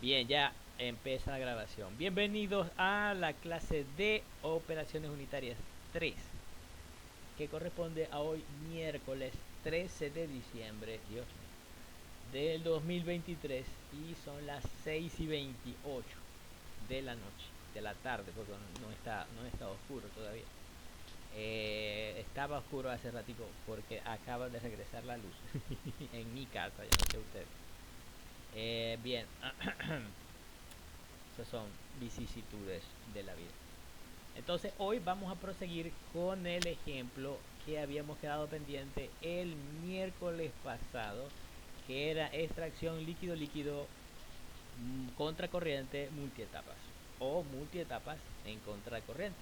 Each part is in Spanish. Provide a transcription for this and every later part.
Bien, ya empieza la grabación. Bienvenidos a la clase de operaciones unitarias 3, que corresponde a hoy miércoles 13 de diciembre, Dios mío, del 2023 y son las 6:28 de la noche, de la tarde, porque no está oscuro todavía. Estaba oscuro hace ratico porque acaba de regresar la luz en mi casa, ya no sé ustedes. Bien, esas son vicisitudes de la vida. Entonces hoy vamos a proseguir con el ejemplo que habíamos quedado pendiente el miércoles pasado, que era extracción líquido-líquido contracorriente multietapas o multietapas en contracorriente.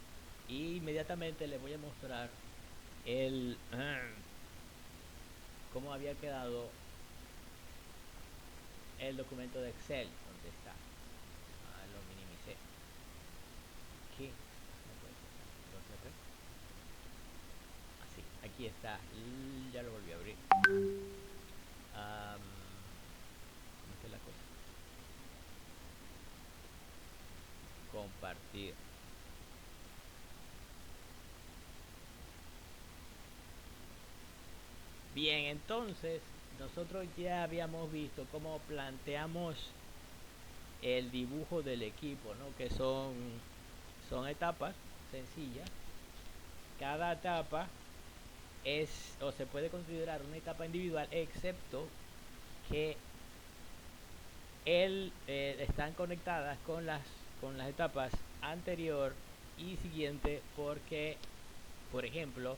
Y inmediatamente les voy a mostrar el cómo había quedado el documento de Excel. ¿Dónde está? Lo minimicé. ¿Qué? No puede ser. Lo cerré. Así, aquí está. Ya lo volví a abrir. ¿Cómo está la cosa? Compartir. Bien, entonces nosotros ya habíamos visto cómo planteamos el dibujo del equipo, ¿no? Que son etapas sencillas. Cada etapa es o se puede considerar una etapa individual, excepto que están conectadas con las etapas anterior y siguiente, porque por ejemplo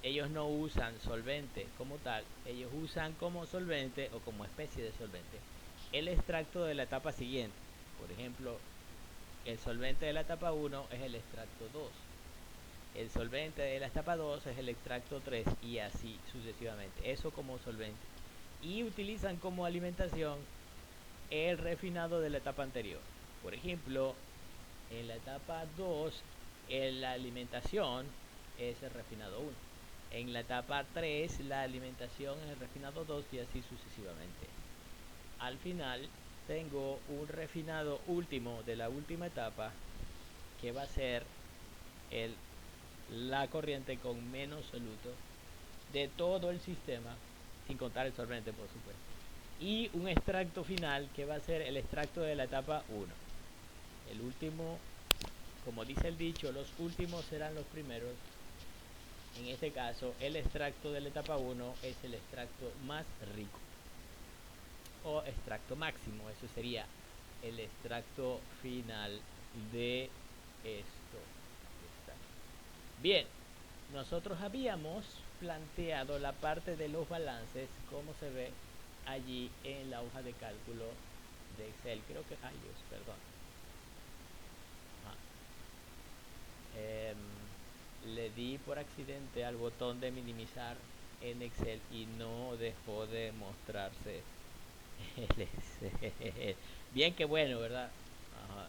ellos no usan solvente como tal, ellos usan como solvente o como especie de solvente el extracto de la etapa siguiente. Por ejemplo, el solvente de la etapa 1 es el extracto 2, el solvente de la etapa 2 es el extracto 3 y así sucesivamente, eso como solvente. Y utilizan como alimentación el refinado de la etapa anterior. Por ejemplo, en la etapa 2, la alimentación es el refinado 1. En la etapa 3, la alimentación es el refinado 2 y así sucesivamente. Al final, tengo un refinado último de la última etapa que va a ser el, la corriente con menos soluto de todo el sistema, sin contar el solvente, por supuesto. Y un extracto final que va a ser el extracto de la etapa 1. El último, como dice el dicho, los últimos serán los primeros. En este caso, el extracto de la etapa 1 es el extracto más rico o extracto máximo. Eso sería el extracto final de esto. Bien, nosotros habíamos planteado la parte de los balances, como se ve allí en la hoja de cálculo de Excel. Creo que, ay Dios, perdón. Le di por accidente al botón de minimizar en Excel y no dejó de mostrarse el Excel. Bien, que bueno, ¿verdad? Ajá.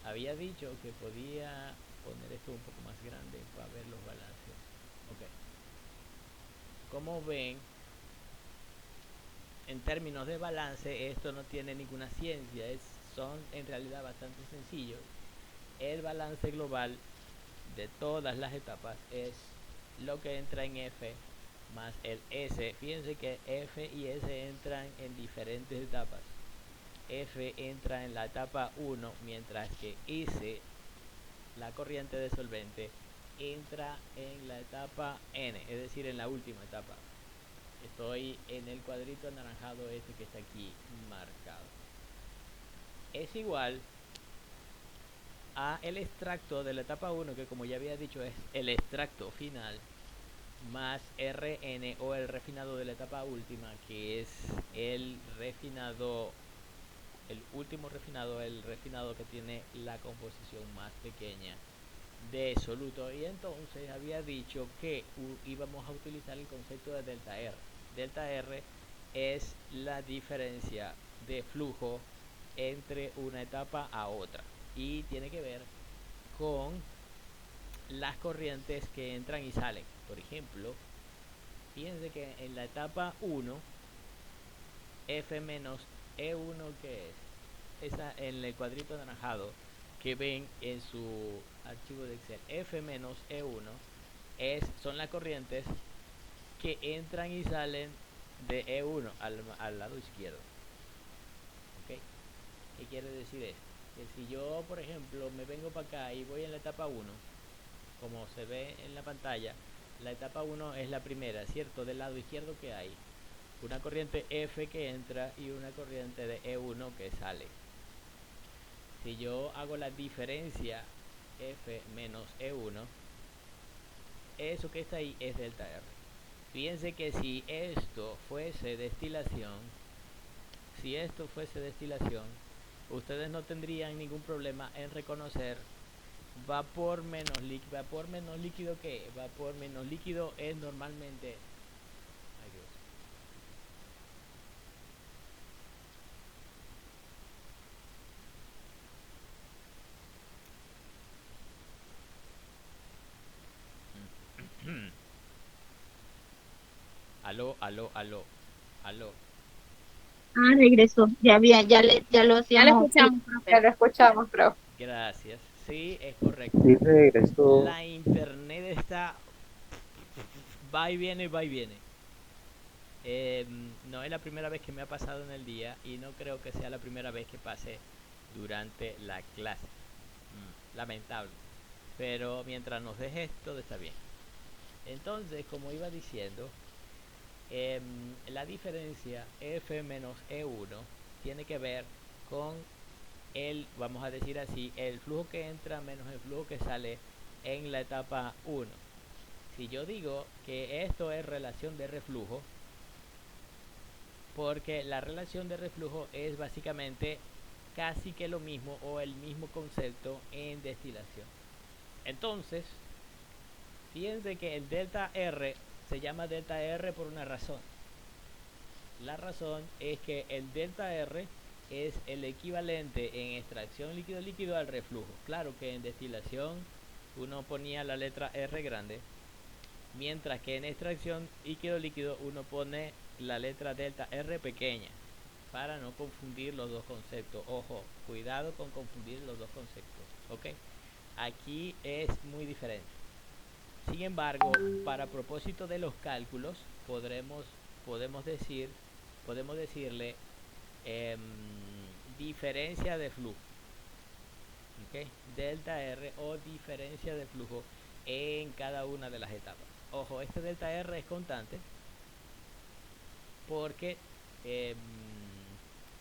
Había dicho que podía poner esto un poco más grande para ver los balances. Ok. Como ven, en términos de balance, esto no tiene ninguna ciencia. Son en realidad bastante sencillos. El balance global de todas las etapas es lo que entra en F más el S. Fíjense que F y S entran en diferentes etapas. F entra en la etapa 1, mientras que S, la corriente de solvente, entra en la etapa N, es decir, en la última etapa. Estoy en el cuadrito anaranjado este que está aquí marcado. Es igual a el extracto de la etapa 1, que como ya había dicho es el extracto final, más Rn o el refinado de la etapa última, que es el refinado, el último refinado, el refinado que tiene la composición más pequeña de soluto. Y entonces había dicho que íbamos a utilizar el concepto de delta R. Delta R es la diferencia de flujo entre una etapa a otra y tiene que ver con las corrientes que entran y salen. Por ejemplo, fíjense que en la etapa 1, F menos E1, ¿qué es? en el cuadrito anaranjado que ven en su archivo de Excel, F menos E1 son las corrientes que entran y salen de E1 al lado izquierdo. ¿Ok? ¿Qué quiere decir esto? Que si yo, por ejemplo, me vengo para acá y voy en la etapa 1, como se ve en la pantalla, la etapa 1 es la primera, ¿cierto? Del lado izquierdo que hay una corriente F que entra y una corriente de E1 que sale. Si yo hago la diferencia F menos E1, eso que está ahí es delta R. Fíjense que si esto fuese destilación, ustedes no tendrían ningún problema en reconocer vapor menos líquido. Vapor menos líquido, ¿qué? Vapor menos líquido es normalmente... Ay, Dios. Aló, aló, aló, aló. Ah, regresó. Ya lo Ya lo hacíamos. escuchamos, profe. Ya lo escuchamos, profe. Gracias. Sí, es correcto. Sí, regresó. La internet está... va y viene, va y viene. No es la primera vez que me ha pasado en el día y no creo que sea la primera vez que pase durante la clase. Lamentable. Pero mientras nos deje todo está bien. Entonces, como iba diciendo, la diferencia F menos E1 tiene que ver con vamos a decir así, el flujo que entra menos el flujo que sale en la etapa 1. Si yo digo que esto es relación de reflujo, porque la relación de reflujo es básicamente casi que lo mismo o el mismo concepto en destilación. Entonces, fíjense que el delta R se llama delta R por una razón. La razón es que el delta R es el equivalente en extracción líquido-líquido al reflujo. Claro que en destilación uno ponía la letra R grande, mientras que en extracción líquido-líquido uno pone la letra delta R pequeña, para no confundir los dos conceptos. Ojo, cuidado con confundir los dos conceptos, ¿ok? Aquí es muy diferente. Sin embargo, para propósito de los cálculos, podemos decirle diferencia de flujo, ¿ok? Delta R o diferencia de flujo en cada una de las etapas. Ojo, este delta R es constante porque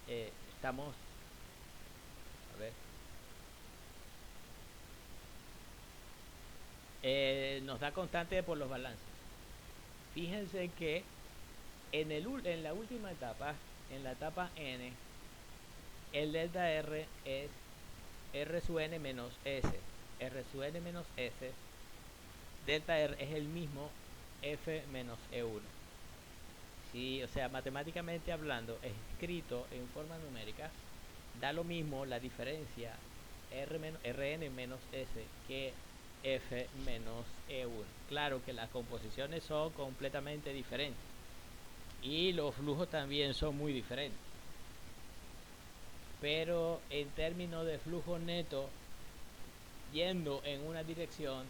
estamos, a ver, nos da constante por los balances. Fíjense que en la última etapa, en la etapa N, el delta R es R sub N menos S. R sub N menos S, delta R es el mismo F menos E1. Sí, o sea, matemáticamente hablando, escrito en forma numérica, da lo mismo la diferencia Rn menos S que F menos E1. Claro que las composiciones son completamente diferentes y los flujos también son muy diferentes. Pero en términos de flujo neto, yendo en una dirección,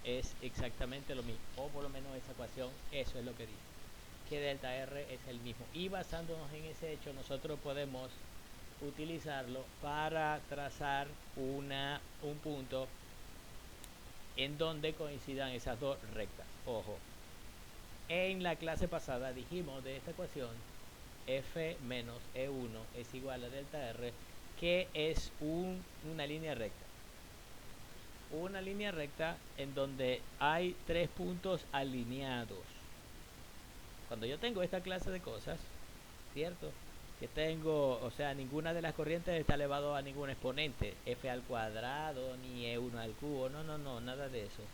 es exactamente lo mismo. O por lo menos esa ecuación, eso es lo que dice. Que delta R es el mismo. Y basándonos en ese hecho, nosotros podemos utilizarlo para trazar un punto en donde coincidan esas dos rectas. Ojo, en la clase pasada dijimos de esta ecuación F menos E1 es igual a delta R, que es una línea recta. Una línea recta en donde hay tres puntos alineados. Cuando yo tengo esta clase de cosas, ¿cierto? Que tengo, o sea, ninguna de las corrientes está elevado a ningún exponente, f al cuadrado, ni e1 al cubo, no, nada de eso.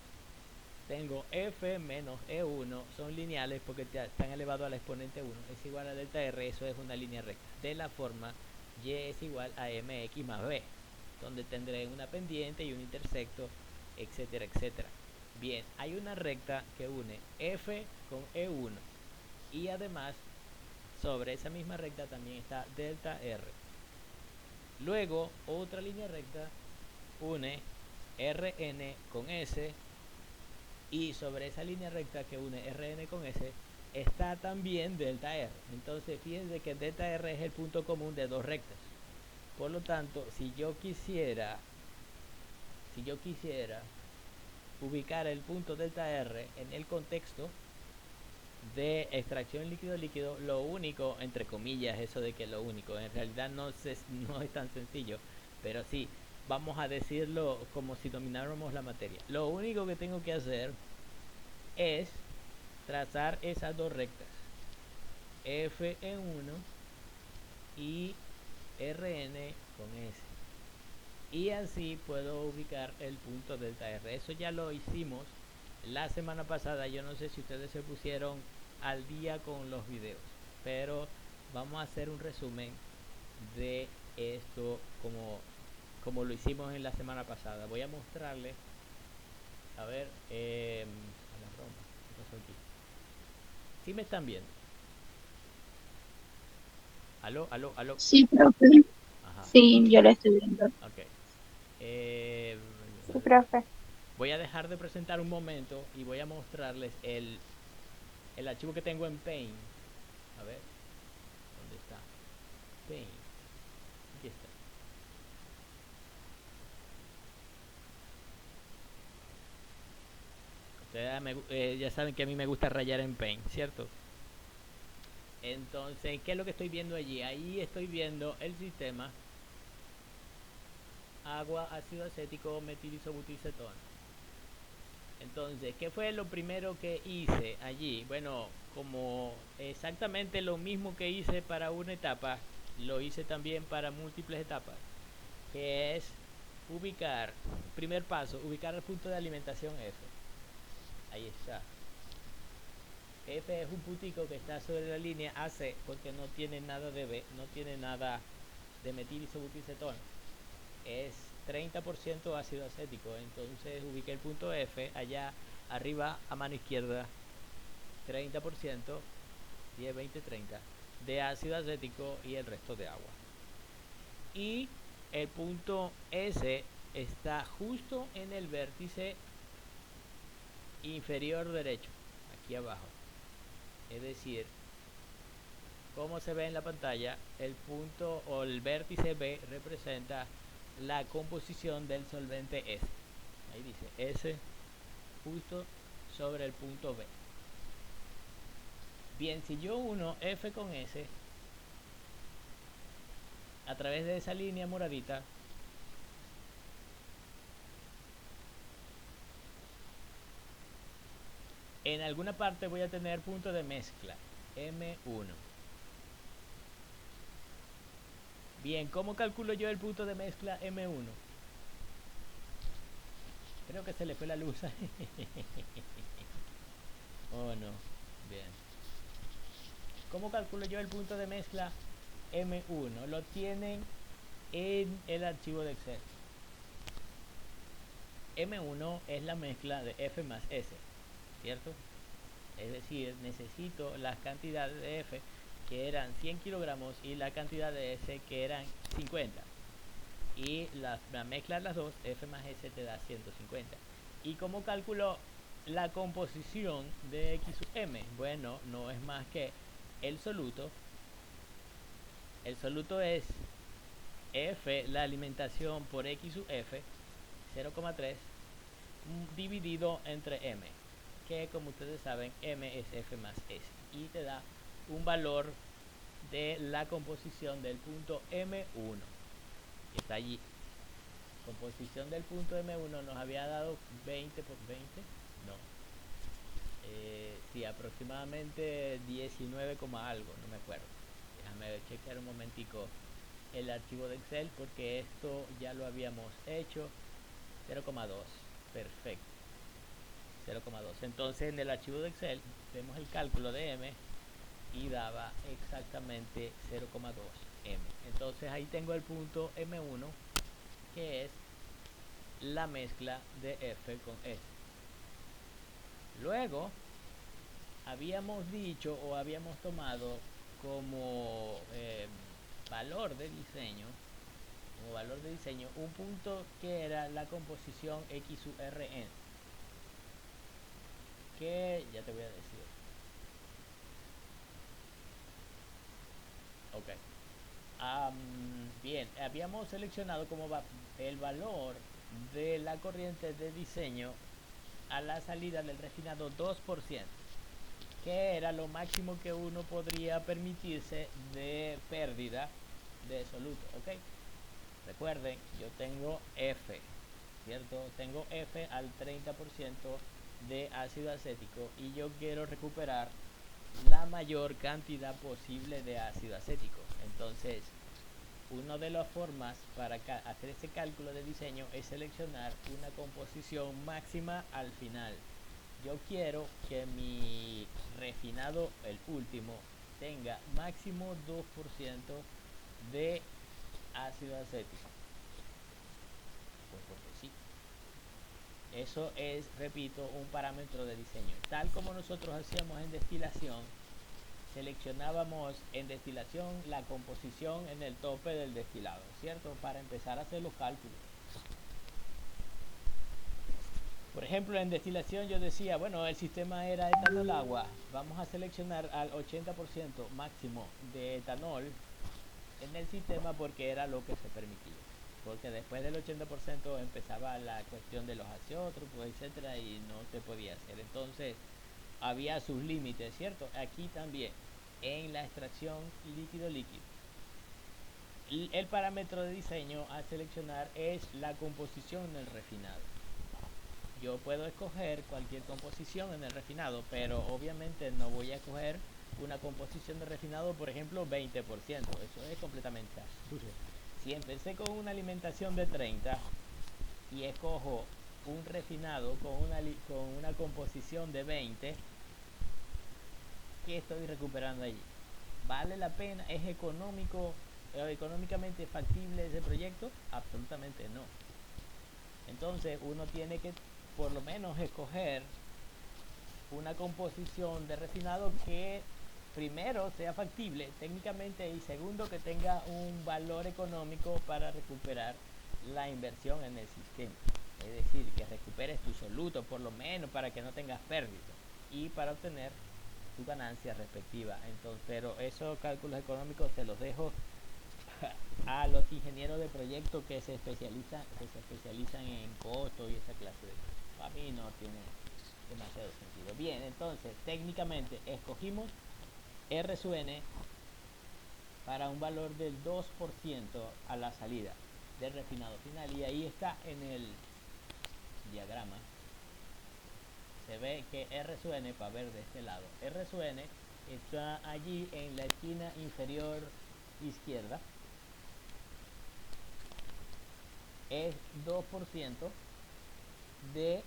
Tengo f menos e1, son lineales porque están elevados al exponente 1, es igual a delta r, eso es una línea recta. De la forma y es igual a mx más b, donde tendré una pendiente y un intersecto, etcétera, etcétera. Bien, hay una recta que une f con e1 y además sobre esa misma recta también está delta R. Luego, otra línea recta une Rn con S, y sobre esa línea recta que une Rn con S está también delta R. Entonces fíjense que delta R es el punto común de dos rectas. Por lo tanto, si yo quisiera ubicar el punto delta R en el contexto de extracción líquido-líquido, lo único, entre comillas, eso de que lo único, en realidad no es tan sencillo, pero sí, vamos a decirlo como si domináramos la materia. Lo único que tengo que hacer es trazar esas dos rectas, F1 y Rn con S, y así puedo ubicar el punto delta R. Eso ya lo hicimos la semana pasada. Yo no sé si ustedes se pusieron al día con los videos, pero vamos a hacer un resumen de esto como lo hicimos en la semana pasada. Voy a mostrarles, a ver, a la broma, ¿qué pasó aquí? ¿Sí me están viendo? ¿Aló, aló, aló? Sí, profe. Ajá, Sí, yo lo estoy viendo. ok. Sí, profe. Voy a dejar de presentar un momento y voy a mostrarles el archivo que tengo en Paint. A ver, ¿dónde está? Paint. Aquí está. Ustedes ya saben que a mí me gusta rayar en Paint, ¿cierto? Entonces, ¿qué es lo que estoy viendo allí? Ahí estoy viendo el sistema agua, ácido acético, metilisobutilcetona. Entonces, ¿qué fue lo primero que hice allí? Bueno, como exactamente lo mismo que hice para una etapa, lo hice también para múltiples etapas, que es ubicar, primer paso, ubicar el punto de alimentación F. Ahí está. F es un puntico que está sobre la línea AC porque no tiene nada de B, no tiene nada de metilisobutilcetona. Es 30% ácido acético. Entonces ubiqué el punto F allá arriba a mano izquierda, 30%, 10, 20, 30 de ácido acético y el resto de agua. Y el punto S está justo en el vértice inferior derecho, aquí abajo. Es decir, como se ve en la pantalla, el punto o el vértice B representa la composición del solvente S. Ahí dice S justo sobre el punto B. Bien, si yo uno F con S a través de esa línea moradita, en alguna parte voy a tener punto de mezcla, M1. Bien, ¿cómo calculo yo el punto de mezcla M1? Creo que se le fue la luz. Oh, no. Bien. ¿Cómo calculo yo el punto de mezcla M1? Lo tienen en el archivo de Excel. M1 es la mezcla de F más S, ¿cierto? Es decir, necesito las cantidades de F que eran 100 kilogramos y la cantidad de S que eran 50. Y la mezcla de las dos, F más S te da 150. ¿Y cómo calculo la composición de X sub M? Bueno, no es más que el soluto. El soluto es F, la alimentación por X sub F, 0,3 dividido entre M, que como ustedes saben, M es F más S, y te da un valor de la composición del punto M1, que está allí. Composición del punto M1 nos había dado 20 por 20, no, sí, aproximadamente 19, algo, no me acuerdo. Déjame chequear un momentico el archivo de Excel porque esto ya lo habíamos hecho. 0,2, perfecto, 0,2. Entonces en el archivo de Excel vemos el cálculo de M y daba exactamente 0,2 M. Entonces ahí tengo el punto M1, que es la mezcla de F con S. Luego habíamos dicho o habíamos tomado como valor de diseño como valor de diseño un punto que era la composición XURN, que ya te voy a decir. Ok. Bien, habíamos seleccionado como el valor de la corriente de diseño a la salida del refinado 2%, que era lo máximo que uno podría permitirse de pérdida de soluto. Ok, recuerden, yo tengo F, ¿cierto? Tengo F al 30% de ácido acético y yo quiero recuperar la mayor cantidad posible de ácido acético. Entonces, una de las formas para hacer ese cálculo de diseño es seleccionar una composición máxima al final. Yo quiero que mi refinado, el último, tenga máximo 2% de ácido acético. Pues porque sí. Eso es, repito, un parámetro de diseño. Tal como nosotros hacíamos en destilación, seleccionábamos en destilación la composición en el tope del destilado, ¿cierto? Para empezar a hacer los cálculos. Por ejemplo, en destilación yo decía, bueno, el sistema era etanol-agua, vamos a seleccionar al 80% máximo de etanol en el sistema porque era lo que se permitía. Porque después del 80% empezaba la cuestión de los azeótropos, etcétera, y no se podía hacer. Entonces, había sus límites, ¿cierto? Aquí también, en la extracción líquido-líquido. El parámetro de diseño a seleccionar es la composición en el refinado. Yo puedo escoger cualquier composición en el refinado, pero obviamente no voy a escoger una composición de refinado, por ejemplo, 20%. Eso es completamente absurdo. Si empecé con una alimentación de 30 y escojo un refinado con una composición de 20, ¿qué estoy recuperando allí? ¿Vale la pena? ¿Es económicamente factible ese proyecto? Absolutamente no. Entonces uno tiene que por lo menos escoger una composición de refinado que primero sea factible técnicamente y segundo que tenga un valor económico para recuperar la inversión en el sistema. Es decir, que recuperes tu soluto por lo menos para que no tengas pérdida y para obtener tu ganancia respectiva. Entonces, pero esos cálculos económicos se los dejo a los ingenieros de proyecto que se especializan en costo y esa clase de cosas. A mí no tiene demasiado sentido. Bien, entonces técnicamente escogimos R sub n para un valor del 2% a la salida del refinado final, y ahí está en el diagrama. Se ve que R sub n, para ver de este lado, R sub n está allí en la esquina inferior izquierda. Es 2% de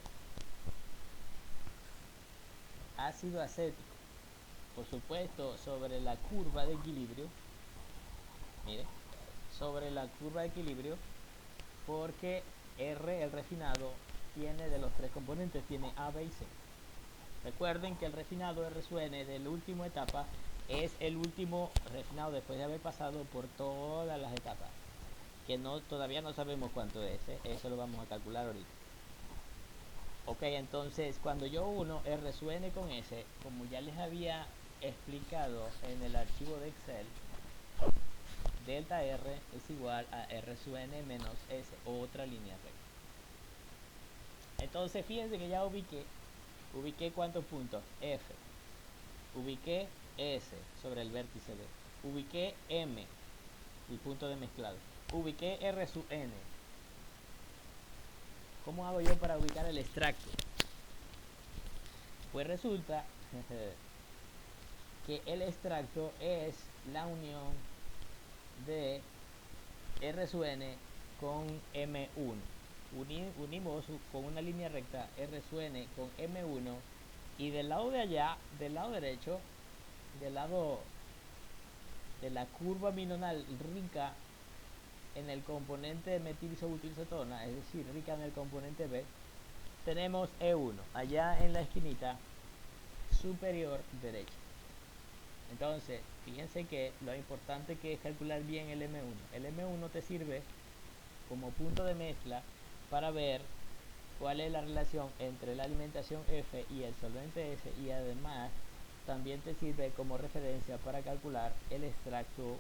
ácido acético. Por supuesto, sobre la curva de equilibrio, mire, sobre la curva de equilibrio, porque R, el refinado, tiene de los tres componentes, tiene A, B y C. Recuerden que el refinado R sub n de la última etapa es el último refinado después de haber pasado por todas las etapas, que todavía no sabemos cuánto es, eso lo vamos a calcular ahorita. Ok, entonces cuando yo uno R sub n con S, como ya les había explicado en el archivo de Excel, delta R es igual a R sub n menos S, otra línea recta. Entonces fíjense que ya ubiqué cuántos puntos, F, ubiqué S sobre el vértice D, ubiqué M, el punto de mezclado, ubiqué R sub n. ¿Cómo hago yo para ubicar el extracto? Pues resulta que el extracto es la unión de R sub n con M1. Unimos con una línea recta R sub n con M1, y del lado de allá, del lado derecho, del lado de la curva binonal rica en el componente metilisobutilcetona, es decir, rica en el componente B, tenemos E1, allá en la esquinita superior derecha. Entonces, fíjense que lo importante que es calcular bien el M1. El M1 te sirve como punto de mezcla para ver cuál es la relación entre la alimentación F y el solvente S, y además también te sirve como referencia para calcular el extracto 1.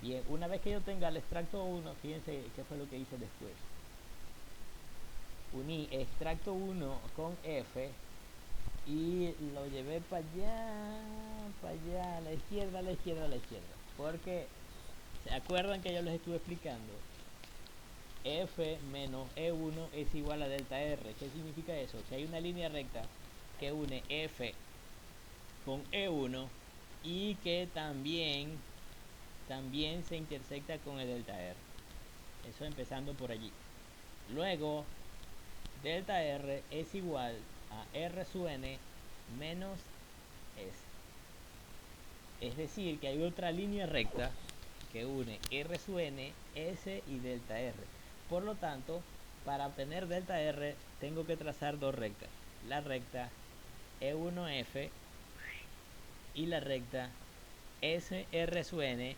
Bien, una vez que yo tenga el extracto 1, fíjense qué fue lo que hice después. Uní extracto 1 con F y lo llevé para allá, a la izquierda, a la izquierda, a la izquierda. Porque, ¿se acuerdan que yo les estuve explicando? F menos E1 es igual a delta R. ¿Qué significa eso? Que hay una línea recta que une F con E1 y que también se intersecta con el delta R. Eso empezando por allí. Luego, delta R es igual a R sub n menos S. Es decir, que hay otra línea recta que une R sub n, S y delta R. Por lo tanto, para obtener delta R tengo que trazar dos rectas. La recta E1F y la recta SR sub n.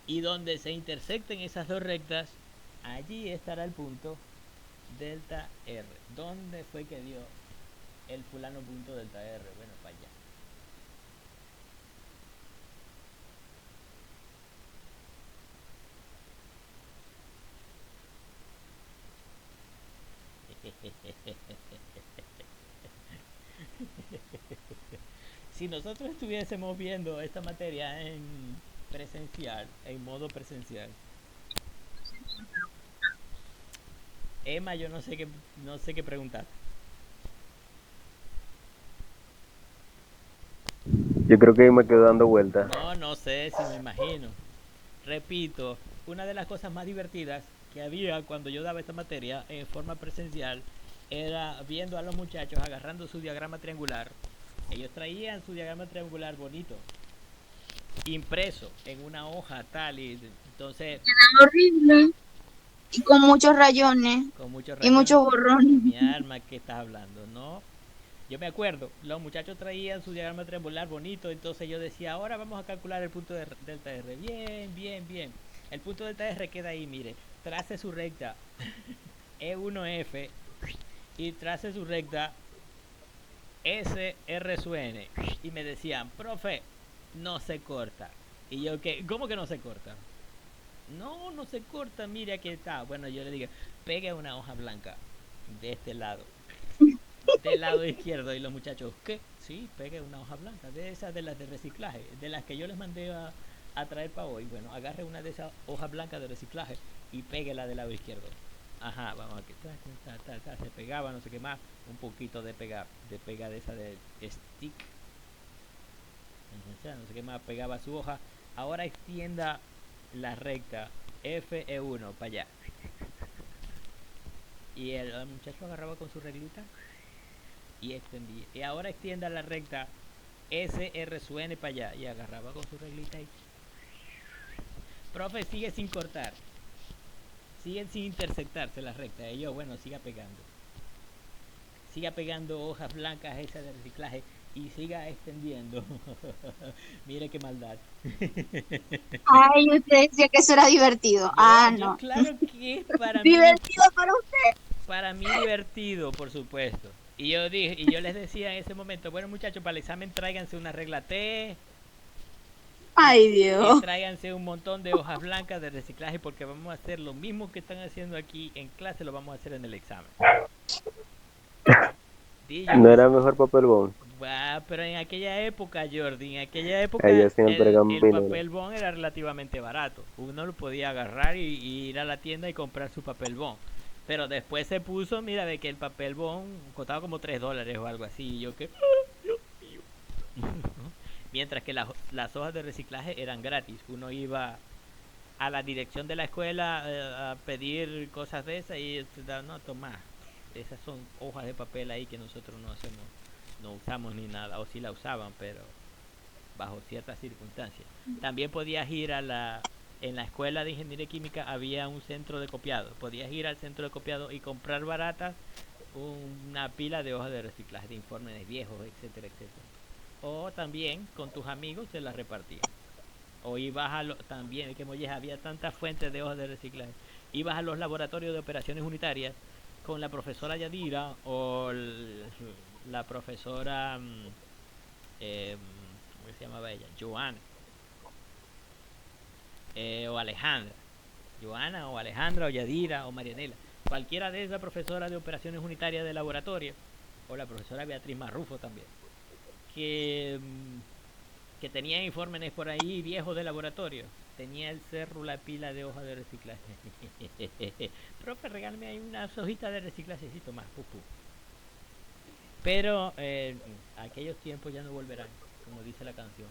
Y donde se intersecten esas dos rectas, allí estará el punto delta R. ¿Dónde fue que dio el fulano punto delta R? Bueno, para allá. Si nosotros estuviésemos viendo esta materia en presencial, en modo presencial, Emma, yo no sé qué preguntar. Yo creo que me quedo dando vueltas. No sé si me imagino. Repito, una de las cosas más divertidas que había cuando yo daba esta materia en forma presencial era viendo a los muchachos agarrando su diagrama triangular. Ellos traían su diagrama triangular bonito, impreso en una hoja tal, y entonces Horrible. Y con muchos rayones con muchos y rayones. muchos borrones. Mi alma, ¿qué estás hablando? No, yo me acuerdo, los muchachos traían su diagrama triangular bonito, entonces yo decía, ahora vamos a calcular el punto de delta R. Bien. El punto delta R queda ahí, mire, trace su recta E1F y trace su recta SR sub n. Y me decían, profe, no se corta. Y yo, ¿qué? ¿Cómo que no se corta? No se corta, mire, aquí está. Bueno, yo le digo, pegue una hoja blanca de este lado, del lado izquierdo. Y los muchachos, ¿qué? Sí, pegue una hoja blanca, de esas, de las de reciclaje, de las que yo les mandé a traer para hoy. Bueno, agarre una de esas hojas blancas de reciclaje y péguela del lado izquierdo. Ajá, vamos aquí, se pegaba, no sé qué más, un poquito de pega de esa de stick, no sé qué más, pegaba su hoja. Ahora extienda la recta FE1 para allá. Y el muchacho agarraba con su reglita y extendía. Y ahora extienda la recta SR sub n para allá y agarraba con su reglita y... Profe, sigue sin cortar. Siguen sin intersectarse las rectas. Y yo, bueno, siga pegando hojas blancas esas de reciclaje y siga extendiendo. Mire qué maldad. Ay, usted decía que eso era divertido. Yo No. claro que es Divertido para usted. para mí divertido, por supuesto. Y yo les decía en ese momento, bueno muchachos, para el examen tráiganse una regla T, Ay, y Dios. tráiganse un montón de hojas blancas de reciclaje, porque vamos a hacer lo mismo que están haciendo aquí en clase, lo vamos a hacer en el examen. No era mejor papel bond. Pero en aquella época, Jordi, en aquella época Ahí hacían el el pergamino. papel bond era relativamente barato. Uno lo podía agarrar y ir a la tienda y comprar su papel bond. Pero después se puso, mira, de que el papel bond costaba como $3 o algo así. Y yo que... Mientras que las hojas de reciclaje eran gratis. Uno iba a la dirección de la escuela a pedir cosas de esas y no, toma, esas son hojas de papel ahí que nosotros no usamos ni nada, o sí la usaban, pero bajo ciertas circunstancias. También podías ir en la escuela de ingeniería química había un centro de copiado, podías ir al centro de copiado y comprar baratas una pila de hojas de reciclaje, de informes viejos, etcétera. O también con tus amigos se las repartían. O ibas a también, que Molleja había tantas fuentes de hojas de reciclaje. Ibas a los laboratorios de operaciones unitarias con la profesora Yadira o la profesora, ¿cómo se llamaba ella? Joana. O Alejandra. Joana o Alejandra o Yadira o Marianela. Cualquiera de esas profesoras de operaciones unitarias de laboratorio. O la profesora Beatriz Marrufo también. Que tenía informes por ahí viejos de laboratorio. Tenía el cerro, la pila de hojas de reciclaje. Profe, regálame ahí unas hojitas de reciclajecito más, pupú. Pero aquellos tiempos ya no volverán, como dice la canción.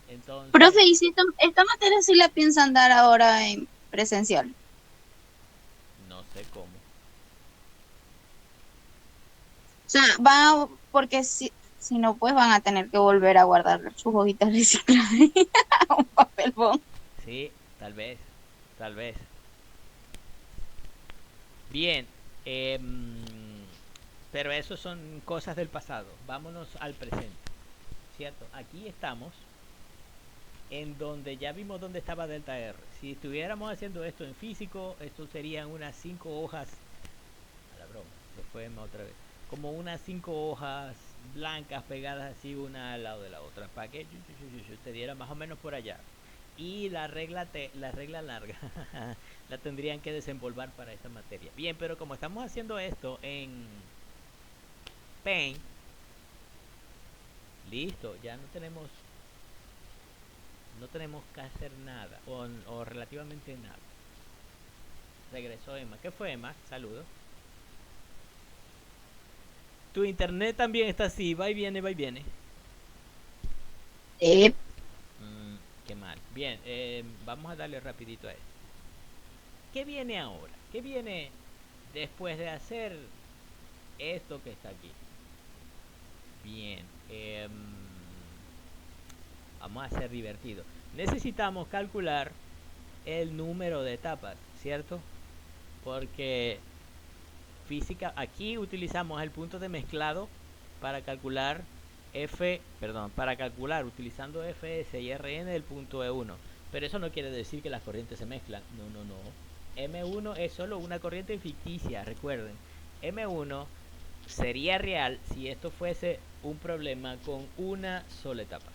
Entonces, Profe, ¿y si esta materia sí la piensan dar ahora en presencial? no sé cómo. O sea, porque si no, pues van a tener que volver a guardar sus hojitas recicladas a un papel bond. Sí, tal vez, tal vez. Bien, pero eso son cosas del pasado. Vámonos al presente, ¿cierto? Aquí estamos en donde ya vimos dónde estaba delta R. Si estuviéramos haciendo esto en físico, esto serían unas 5 hojas, a la broma, se fue otra vez, como unas 5 hojas blancas pegadas así una al lado de la otra, para que te diera más o menos por allá. Y la regla larga la tendrían que desenvolver para esta materia. Bien, pero como estamos haciendo esto en Paint, listo, ya no tenemos que hacer nada o relativamente nada. Regresó Emma. ¿Qué fue, Emma? Saludos. Tu internet también está así, va y viene, va y viene. Qué mal. Bien, vamos a darle rapidito a esto. ¿Qué viene ahora? ¿Qué viene después de hacer esto que está aquí? Bien, vamos a ser divertidos. Necesitamos calcular el número de etapas, ¿cierto? Porque física, aquí utilizamos el punto de mezclado para calcular utilizando Fs y Rn del punto E1. Pero eso no quiere decir que las corrientes se mezclan. No. M1 es solo una corriente ficticia, recuerden. M1 sería real si esto fuese un problema con una sola etapa.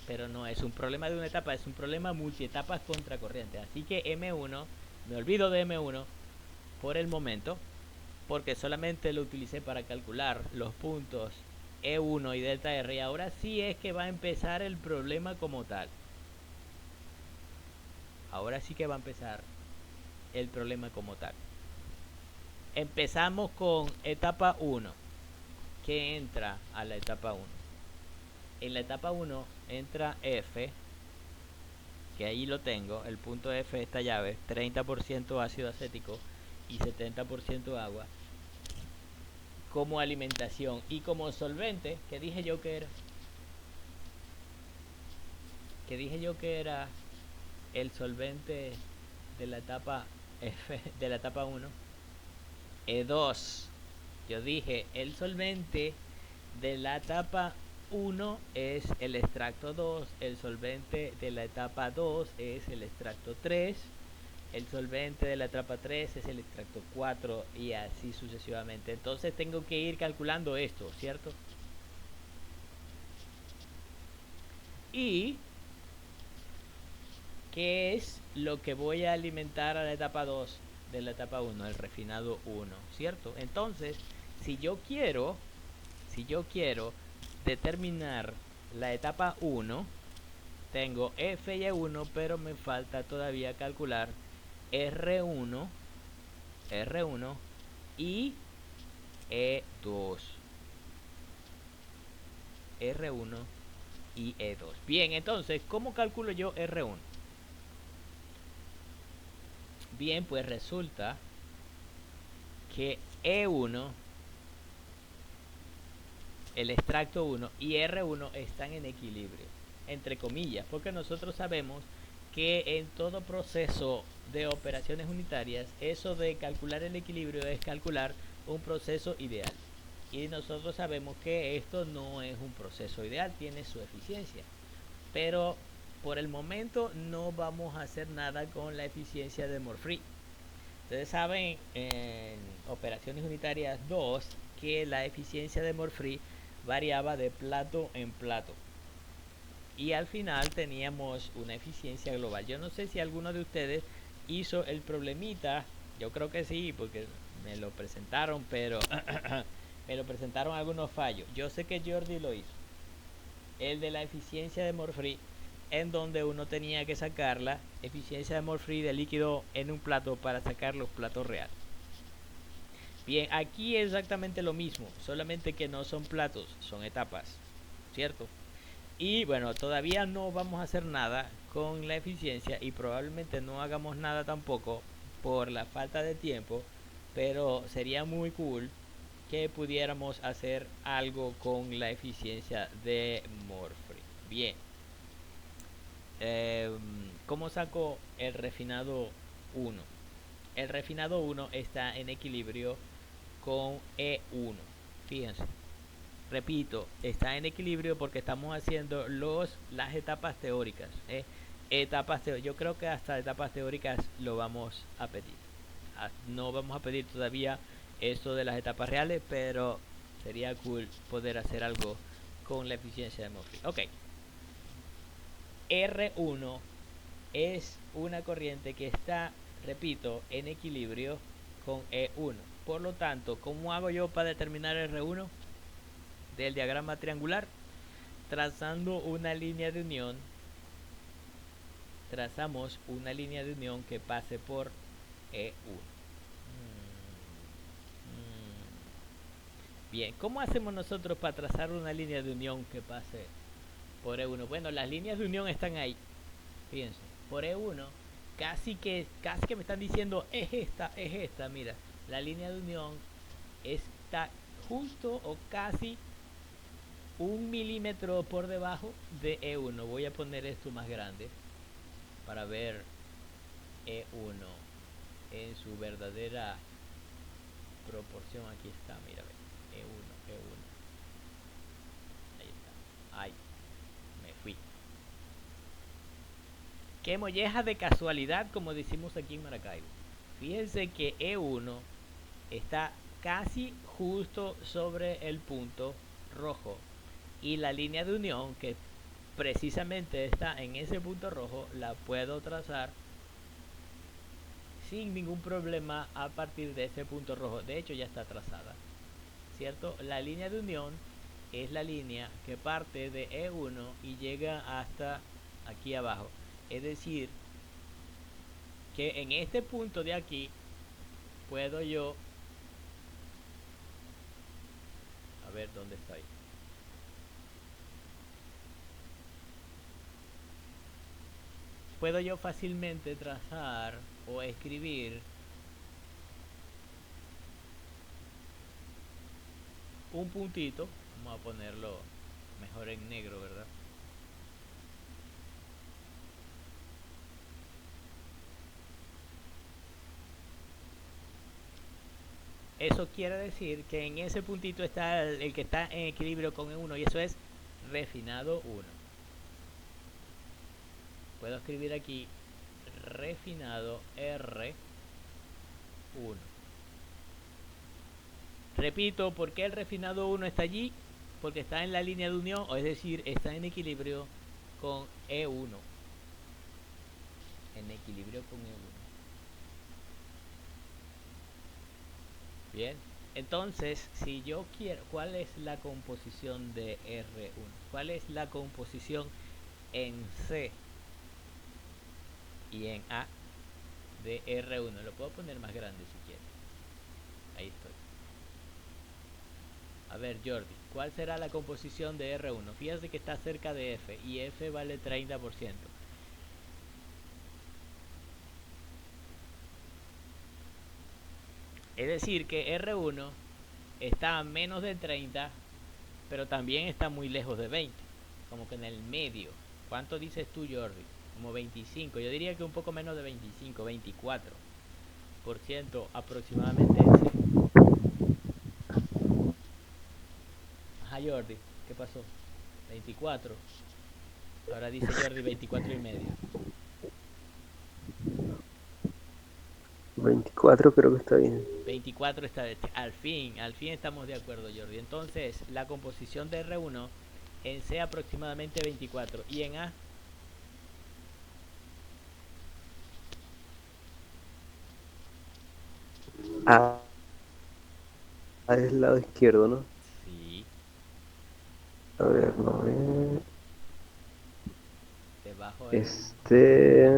Pero no es un problema de una etapa, es un problema multietapas contra corriente. Así que M1, me olvido de M1 por el momento, porque solamente lo utilicé para calcular los puntos E1 y delta R. Y ahora sí es que va a empezar el problema como tal. Ahora sí que va a empezar el problema como tal. Empezamos con etapa 1, que entra a la etapa 1. En la etapa 1 entra F, que ahí lo tengo, el punto F de esta llave, 30% ácido acético y 70% agua, como alimentación. Y como solvente, ¿qué dije yo que era? ¿Qué dije yo que era el solvente de la etapa F, de la etapa 1? E2. Yo dije, el solvente de la etapa 1 es el extracto 2, el solvente de la etapa 2 es el extracto 3, el solvente de la etapa 3 es el extracto 4 y así sucesivamente. Entonces tengo que ir calculando esto, ¿cierto? Y ¿qué es lo que voy a alimentar a la etapa 2 de la etapa 1? El refinado 1, ¿cierto? Entonces, si yo quiero determinar la etapa 1, tengo F y E1, pero me falta todavía calcular R1 y E2. R1 y E2. Bien, entonces, ¿cómo calculo yo R1? Bien, pues resulta que E1, el extracto 1 y R1 están en equilibrio, entre comillas, porque nosotros sabemos que en todo proceso de operaciones unitarias, eso de calcular el equilibrio es calcular un proceso ideal. Y nosotros sabemos que esto no es un proceso ideal, tiene su eficiencia. Pero por el momento no vamos a hacer nada con la eficiencia de Morfree. Ustedes saben en operaciones unitarias 2 que la eficiencia de Morfree variaba de plato en plato. Y al final teníamos una eficiencia global. Yo no sé si alguno de ustedes hizo el problemita. Yo creo que sí, porque me lo presentaron, pero me lo presentaron algunos fallos. Yo sé que Jordi lo hizo. El de la eficiencia de Morfree, en donde uno tenía que sacar la eficiencia de Morfree de líquido en un plato para sacar los platos reales. Bien, aquí es exactamente lo mismo, solamente que no son platos, son etapas, ¿cierto? Y bueno, todavía no vamos a hacer nada con la eficiencia y probablemente no hagamos nada tampoco por la falta de tiempo, pero sería muy cool que pudiéramos hacer algo con la eficiencia de Morfree. Bien. ¿Cómo saco el refinado 1? El refinado 1 está en equilibrio con E1. Fíjense. Repito, está en equilibrio porque estamos haciendo las etapas teóricas. Yo creo que hasta etapas teóricas lo vamos a pedir. No vamos a pedir todavía esto de las etapas reales, pero sería cool poder hacer algo con la eficiencia de Morfree. Ok. R1 es una corriente que está, repito, en equilibrio con E1. Por lo tanto, ¿cómo hago yo para determinar R1 del diagrama triangular? Trazando una línea de unión. Trazamos una línea de unión que pase por E1. Bien, ¿cómo hacemos nosotros para trazar una línea de unión que pase por E1? Bueno, las líneas de unión están ahí. Fíjense, por E1 casi que me están diciendo es esta, mira, la línea de unión está justo o casi 1 milímetro por debajo de E1. Voy a poner esto más grande para ver E1 en su verdadera proporción. Aquí está, mira, E1. Ahí está. Ahí, me fui. Qué molleja de casualidad, como decimos aquí en Maracaibo. Fíjense que E1 está casi justo sobre el punto rojo. Y la línea de unión que precisamente está en ese punto rojo la puedo trazar sin ningún problema a partir de ese punto rojo. De hecho ya está trazada, ¿cierto? La línea de unión es la línea que parte de E1 y llega hasta aquí abajo. Es decir, que en este punto de aquí puedo yo, a ver dónde estoy. Puedo yo fácilmente trazar o escribir un puntito. Vamos a ponerlo mejor en negro, ¿verdad? Eso quiere decir que en ese puntito está el que está en equilibrio con E1 y eso es refinado 1. Puedo escribir aquí refinado R1. Repito, ¿por qué el refinado 1 está allí? Porque está en la línea de unión, o es decir, está en equilibrio con E1. En equilibrio con E1. Bien, entonces, si yo quiero, ¿cuál es la composición de R1? ¿Cuál es la composición en C y en A de R1? Lo puedo poner más grande si quiero. Ahí estoy. A ver, Jordi, ¿cuál será la composición de R1? Fíjate que está cerca de F y F vale 30%. Es decir, que R1 está a menos de 30, pero también está muy lejos de 20, como que en el medio. ¿Cuánto dices tú, Jordi? Como 25, yo diría que un poco menos de 25, 24% aproximadamente. Ajá, Jordi, ¿qué pasó? 24. Ahora dice Jordi 24 y medio. 24 creo que está bien. 24 está, al fin estamos de acuerdo, Jordi. Entonces, la composición de R1 en C aproximadamente 24 y en A Ah, es el lado izquierdo, ¿no? sí, A ver, no ver. debajo del... Este.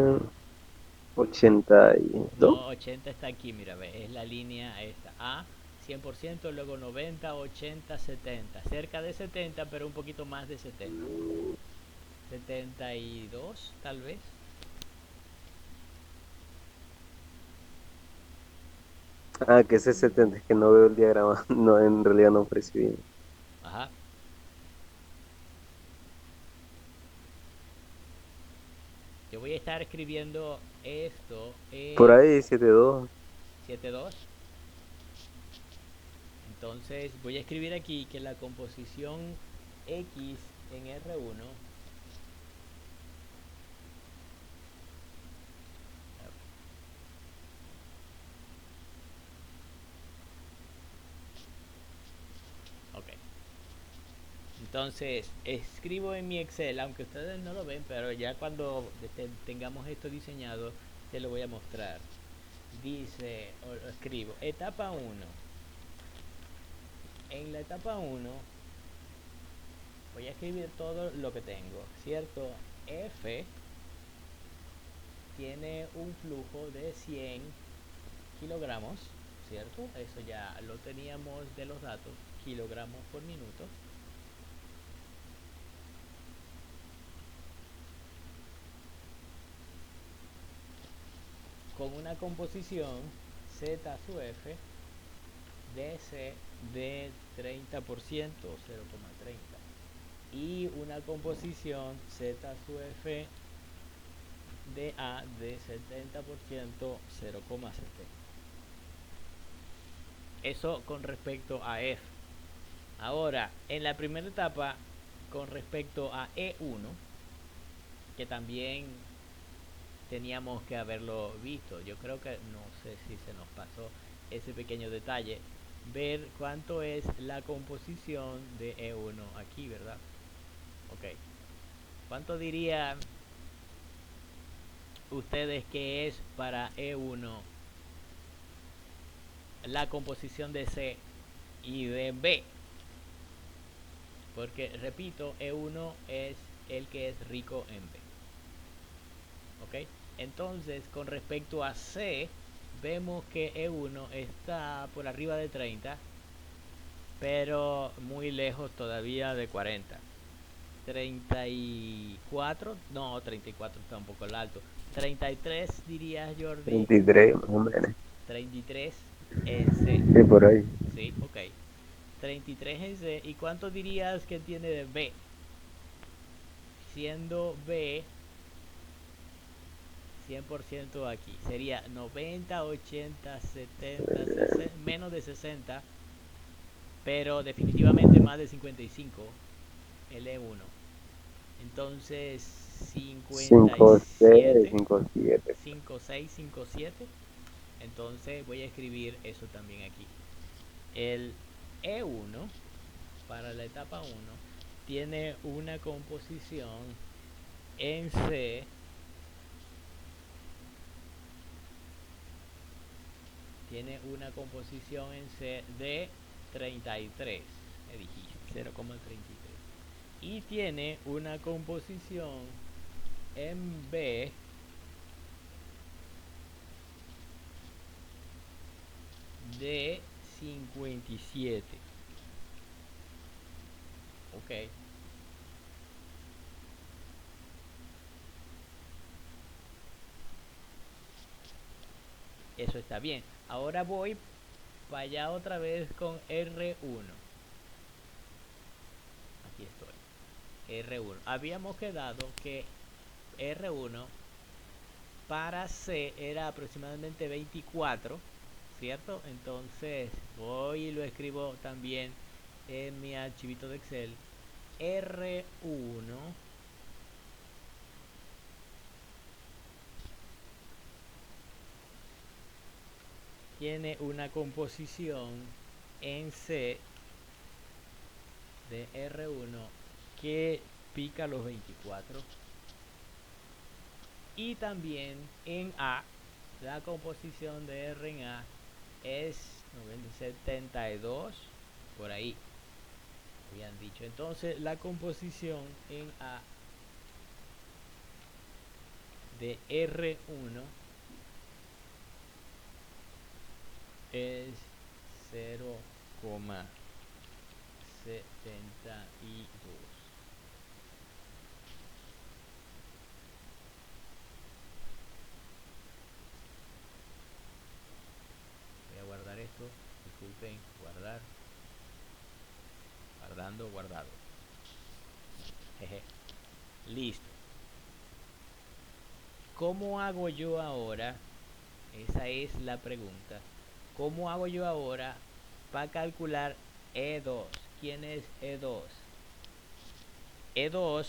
82. No, 80 está aquí, mira, ve, es la línea esta. A, 100%, luego 90, 80, 70. Cerca de 70, pero un poquito más de 70. 72, tal vez. Ah, que ese 70, es que no veo el diagrama. No, en realidad no percibí. Ajá. Yo voy a estar escribiendo esto Por en ahí, 72. 72. Entonces voy a escribir aquí que la composición X en R1, ok. Entonces escribo en mi Excel, aunque ustedes no lo ven, pero ya cuando tengamos esto diseñado, te lo voy a mostrar. Dice, o escribo, etapa 1. En la etapa 1 voy a escribir todo lo que tengo, ¿cierto? F tiene un flujo de 100 kilogramos, ¿cierto? Eso ya lo teníamos de los datos, kilogramos por minuto. Con una composición Z sub F de C de 30%, 0,30. Y una composición Z sub F de A de 70%, 0,70. Eso con respecto a F. Ahora, en la primera etapa, con respecto a E1, que también teníamos que haberlo visto. Yo creo que no sé si se nos pasó ese pequeño detalle. Ver cuánto es la composición de E1 aquí, ¿verdad? Ok. ¿Cuánto dirían ustedes que es para E1 la composición de C y de B? Porque, repito, E1 es el que es rico en B. ¿Ok? Entonces, con respecto a C, vemos que E1 está por arriba de 30, pero muy lejos todavía de 40. 34, no, 34 está un poco alto. 33 dirías, Jordi. 23, más o menos. 33 en C. Sí, por ahí. Sí, ok. 33 en C. ¿Y cuánto dirías que tiene de B? Siendo B 100% aquí. Sería 90, 80, 70, 60, menos de 60, pero definitivamente más de 55 el E1. Entonces 5, 6, 57, 5, 7. 56, 57. Entonces voy a escribir eso también aquí. El E1 para la etapa 1 tiene una composición en C de 33, me dijiste, 0,33. Y tiene una composición en B de 57. Ok. Eso está bien. Ahora voy para allá otra vez con R1. Aquí estoy. R1. Habíamos quedado que R1 para C era aproximadamente 24, ¿cierto? Entonces voy y lo escribo también en mi archivito de Excel. R1 tiene una composición en C de R1 que pica los 24. Y también en A, la composición de R en A es 72, por ahí habían dicho. Entonces la composición en A de R1 es 0,72. Voy a guardar esto, disculpen, guardar, guardando, guardado. Jeje. Listo. ¿Cómo hago yo ahora? Esa es la pregunta. ¿Cómo hago yo ahora para calcular E2? ¿Quién es E2? E2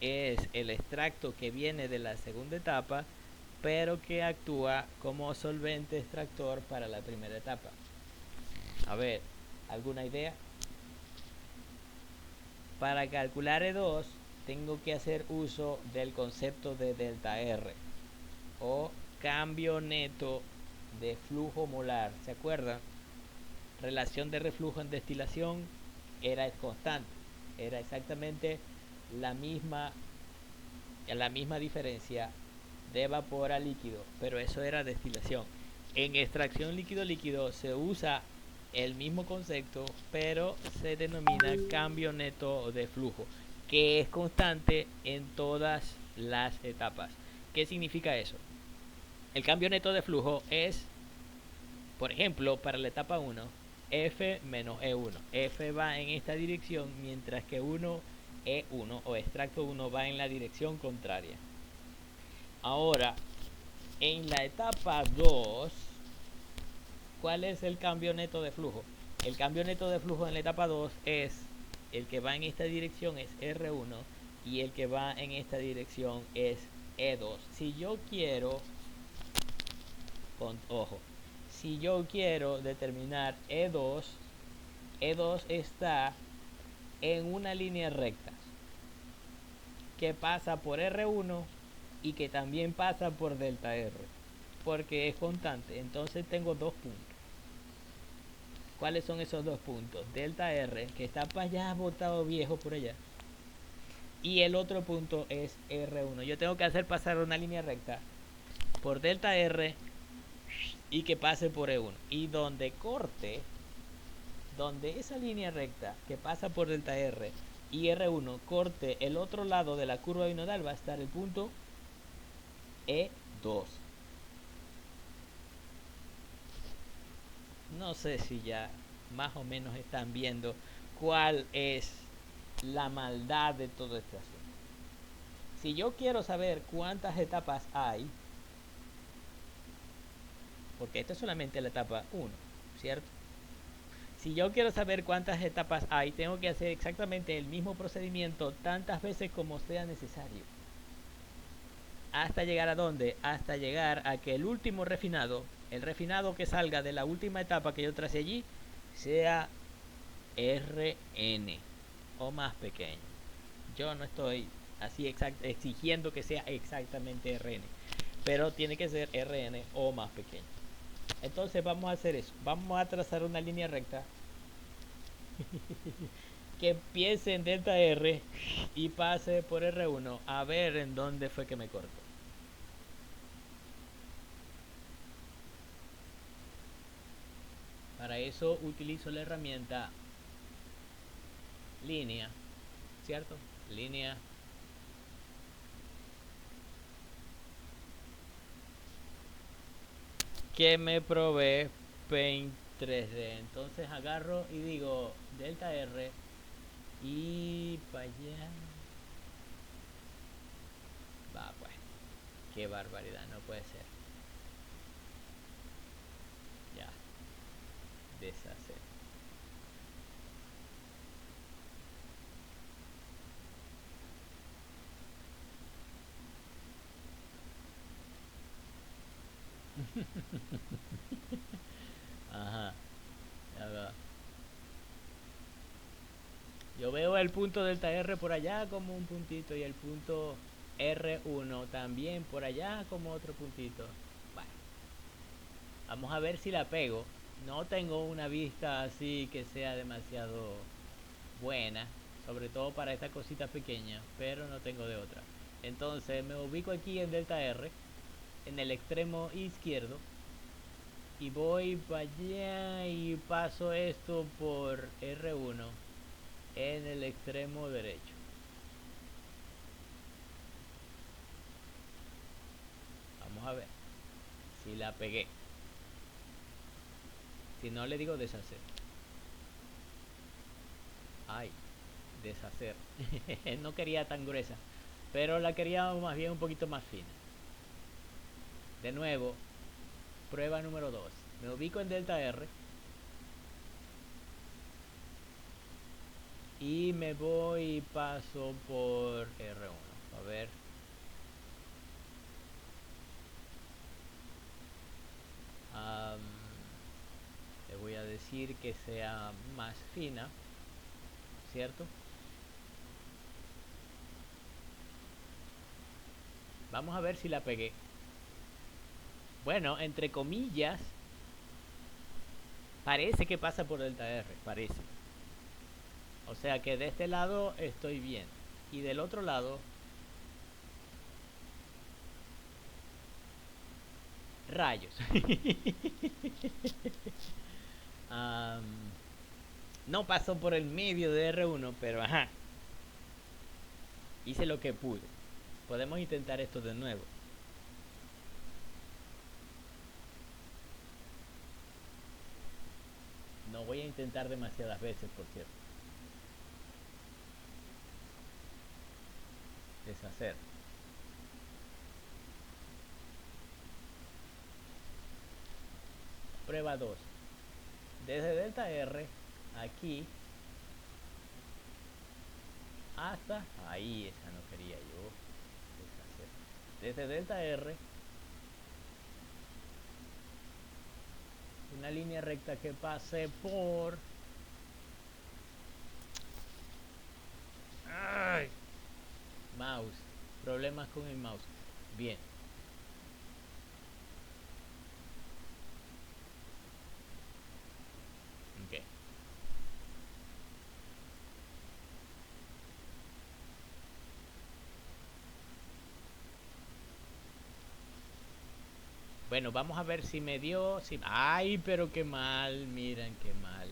es el extracto que viene de la segunda etapa, pero que actúa como solvente extractor para la primera etapa. A ver, ¿alguna idea? Para calcular E2 tengo que hacer uso del concepto de delta R o cambio neto de flujo molar. ¿Se acuerdan? Relación de reflujo en destilación era constante, era exactamente la misma diferencia de vapor a líquido, pero eso era destilación. En extracción líquido-líquido se usa el mismo concepto, pero se denomina cambio neto de flujo, que es constante en todas las etapas. ¿Qué significa eso? El cambio neto de flujo es, por ejemplo, para la etapa 1, F menos E1. F va en esta dirección, mientras que E1 o extracto 1 va en la dirección contraria. Ahora, en la etapa 2, ¿cuál es el cambio neto de flujo? El cambio neto de flujo en la etapa 2 es el que va en esta dirección es R1 y el que va en esta dirección es E2. Si yo quiero, ojo, si yo quiero determinar E2, E2 está en una línea recta que pasa por R1 y que también pasa por delta R, porque es constante. Entonces tengo dos puntos. ¿Cuáles son esos dos puntos? Delta R, que está para allá botado viejo por allá, y el otro punto es R1. Yo tengo que hacer pasar una línea recta por delta R y que pase por E1. Y donde corte, donde esa línea recta que pasa por delta R y R1 corte el otro lado de la curva binodal, va a estar el punto E2. No sé si ya más o menos están viendo cuál es la maldad de todo este asunto. Si yo quiero saber cuántas etapas hay, porque esta es solamente la etapa 1, ¿cierto? Si yo quiero saber cuántas etapas hay, tengo que hacer exactamente el mismo procedimiento tantas veces como sea necesario. ¿Hasta llegar a dónde? Hasta llegar a que el último refinado, el refinado que salga de la última etapa que yo tracé allí, sea Rn o más pequeño. Yo no estoy así exigiendo que sea exactamente Rn, pero tiene que ser Rn o más pequeño. Entonces vamos a hacer eso. Vamos a trazar una línea recta que empiece en delta R y pase por R1 a ver en dónde fue que me cortó. Para eso utilizo la herramienta línea, ¿cierto? Línea que me provee Paint 3D. Entonces agarro y digo delta R y para allá. Va pues, qué barbaridad, no puede ser. Ya, deshacer. Ajá. Ya va. Yo veo el punto delta R por allá como un puntito y el punto R1 también por allá como otro puntito. Bueno, vamos a ver si la pego. No tengo una vista así que sea demasiado buena, sobre todo para esta cosita pequeña, pero no tengo de otra. Entonces me ubico aquí en delta R, en el extremo izquierdo, y voy para allá y paso esto por R1 en el extremo derecho. Vamos a ver si la pegué. Si no, le digo deshacer. Ay, deshacer. No quería tan gruesa, pero la quería más bien un poquito más fina. De nuevo, prueba número 2. Me ubico en delta R y me voy y paso por R1. A ver. Am, le voy a decir que sea más fina, ¿cierto? Vamos a ver si la pegué. Bueno, entre comillas, parece que pasa por delta R, parece. O sea que de este lado estoy bien. Y del otro lado, rayos. Am, no pasó por el medio de R1, pero ajá. Hice lo que pude. Podemos intentar esto de nuevo. No voy a intentar demasiadas veces, por cierto. Deshacer. Prueba 2. Desde delta R, aquí, hasta... Ahí, esa no quería yo. Deshacer. Desde delta R, una línea recta que pase por... ¡Ay! Mouse. Problemas con el mouse. Bien. Ok. Bueno, vamos a ver si me dio... Si... ¡Ay, pero qué mal! Miren, qué mal.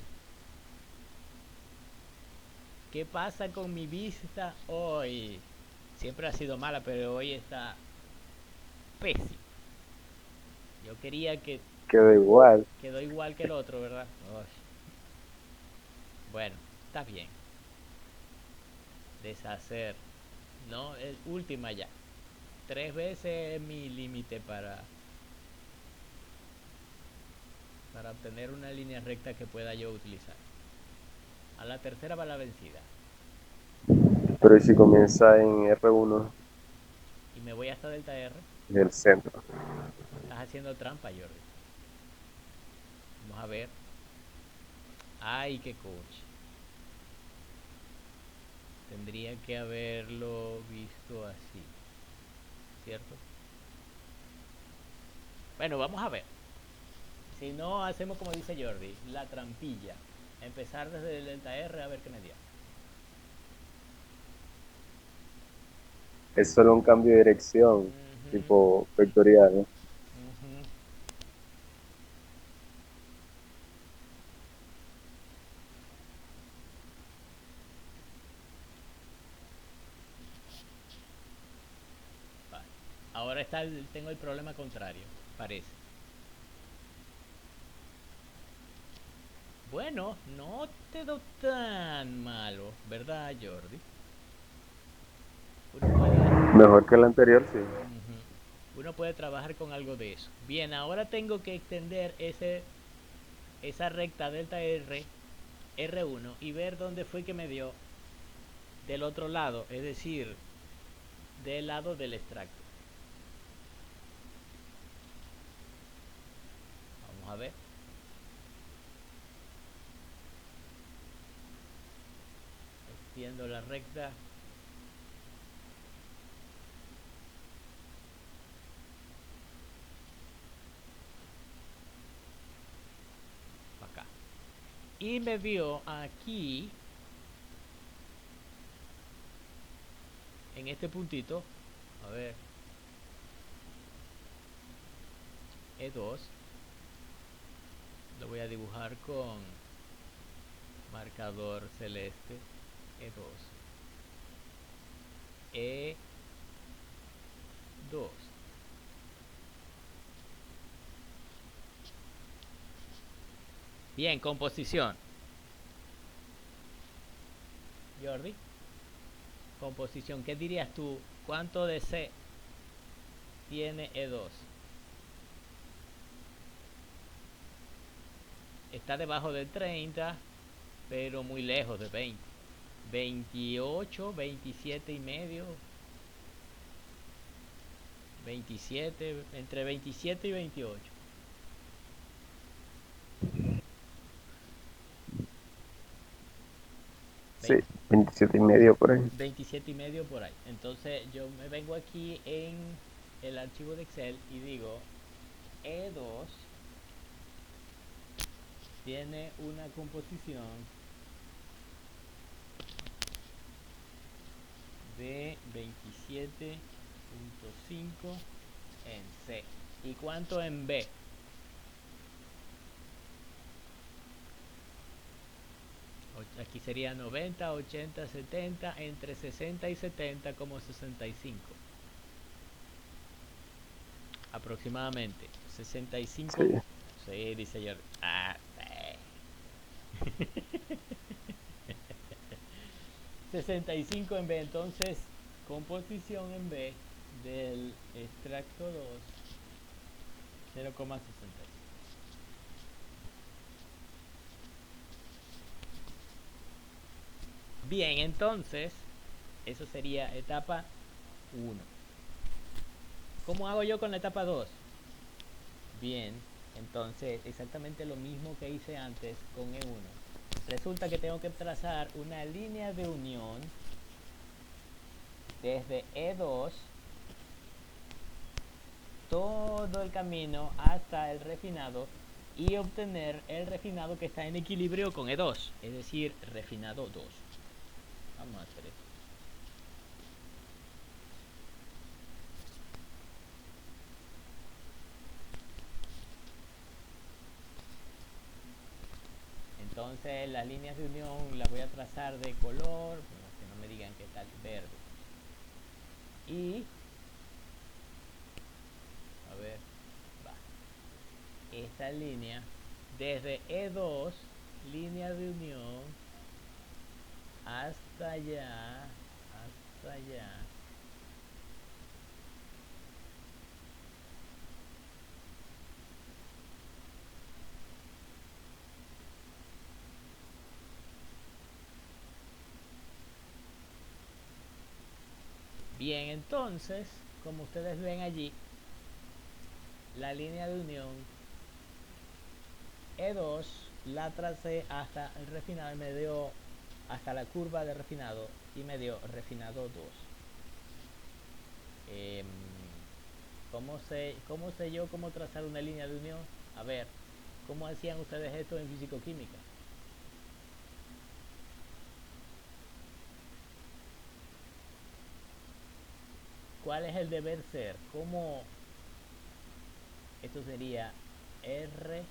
¿Qué pasa con mi vista hoy? Siempre ha sido mala, pero hoy está pésima. Yo quería que Quedó igual. quedó igual que el otro, ¿verdad? Uy. Bueno, está bien. Deshacer. No, es última ya. 3 veces es mi límite para obtener una línea recta que pueda yo utilizar. A la tercera va la vencida. Pero ¿y si comienza en R1 Y me voy hasta delta R. del centro? Estás haciendo trampa, Jordi. Vamos a ver. Ay, qué coche. Tendría que haberlo visto así, ¿cierto? Bueno, vamos a ver. Si no, hacemos como dice Jordi, la trampilla. Empezar desde el delta R a ver qué me dio. Es solo un cambio de dirección, Ujú, tipo vectorial, ¿no? ujú. Vale. Ahora tengo el problema contrario, parece. Bueno, no te do tan malo, ¿verdad, Jordi? Uno puede, Mejor que el anterior, sí. uno puede trabajar con algo de eso. Bien, ahora tengo que extender esa recta delta R, R1 y ver dónde fue que me dio del otro lado, es decir, del lado del extracto. siguiendo la recta. Acá. Y me dio aquí, en este puntito, a ver, E2, lo voy a dibujar con marcador celeste, E2, E2. Bien, composición. Jordi, composición, ¿qué dirías tú? ¿Cuánto de C tiene E2? Está debajo del 30, pero muy lejos de 20. 28, 27 y medio. 27, entre 27 y 28. Sí, 27,5 por ahí. 27 y medio por ahí. Entonces yo me vengo aquí en el archivo de Excel y digo E2 tiene una composición de 27.5 en C. ¿Y cuánto en B? Aquí sería 90, 80, 70, entre 60 y 70 como 65. Aproximadamente. 65. Sí. Sí, dice yo. Ah, 65 en B, entonces composición en B del extracto 2, 0,65. Bien, entonces eso sería etapa 1. ¿Cómo hago yo con la etapa 2? Bien, entonces exactamente lo mismo que hice antes con E1. Resulta que tengo que trazar una línea de unión desde E2 todo el camino hasta el refinado y obtener el refinado que está en equilibrio con E2, es decir, refinado 2. Vamos a hacer esto. Entonces las líneas de unión las voy a trazar de color, que no me digan que tal verde. Y a ver, va. Esta línea desde E2, línea de unión, hasta allá, hasta allá. Bien, entonces, como ustedes ven allí, la línea de unión E2 la tracé hasta el refinado y me dio hasta la curva de refinado y me dio refinado 2. ¿Cómo sé yo cómo trazar una línea de unión? A ver, ¿cómo hacían ustedes esto en físico-química? ¿Cuál es el deber ser? ¿Cómo? Esto sería R2.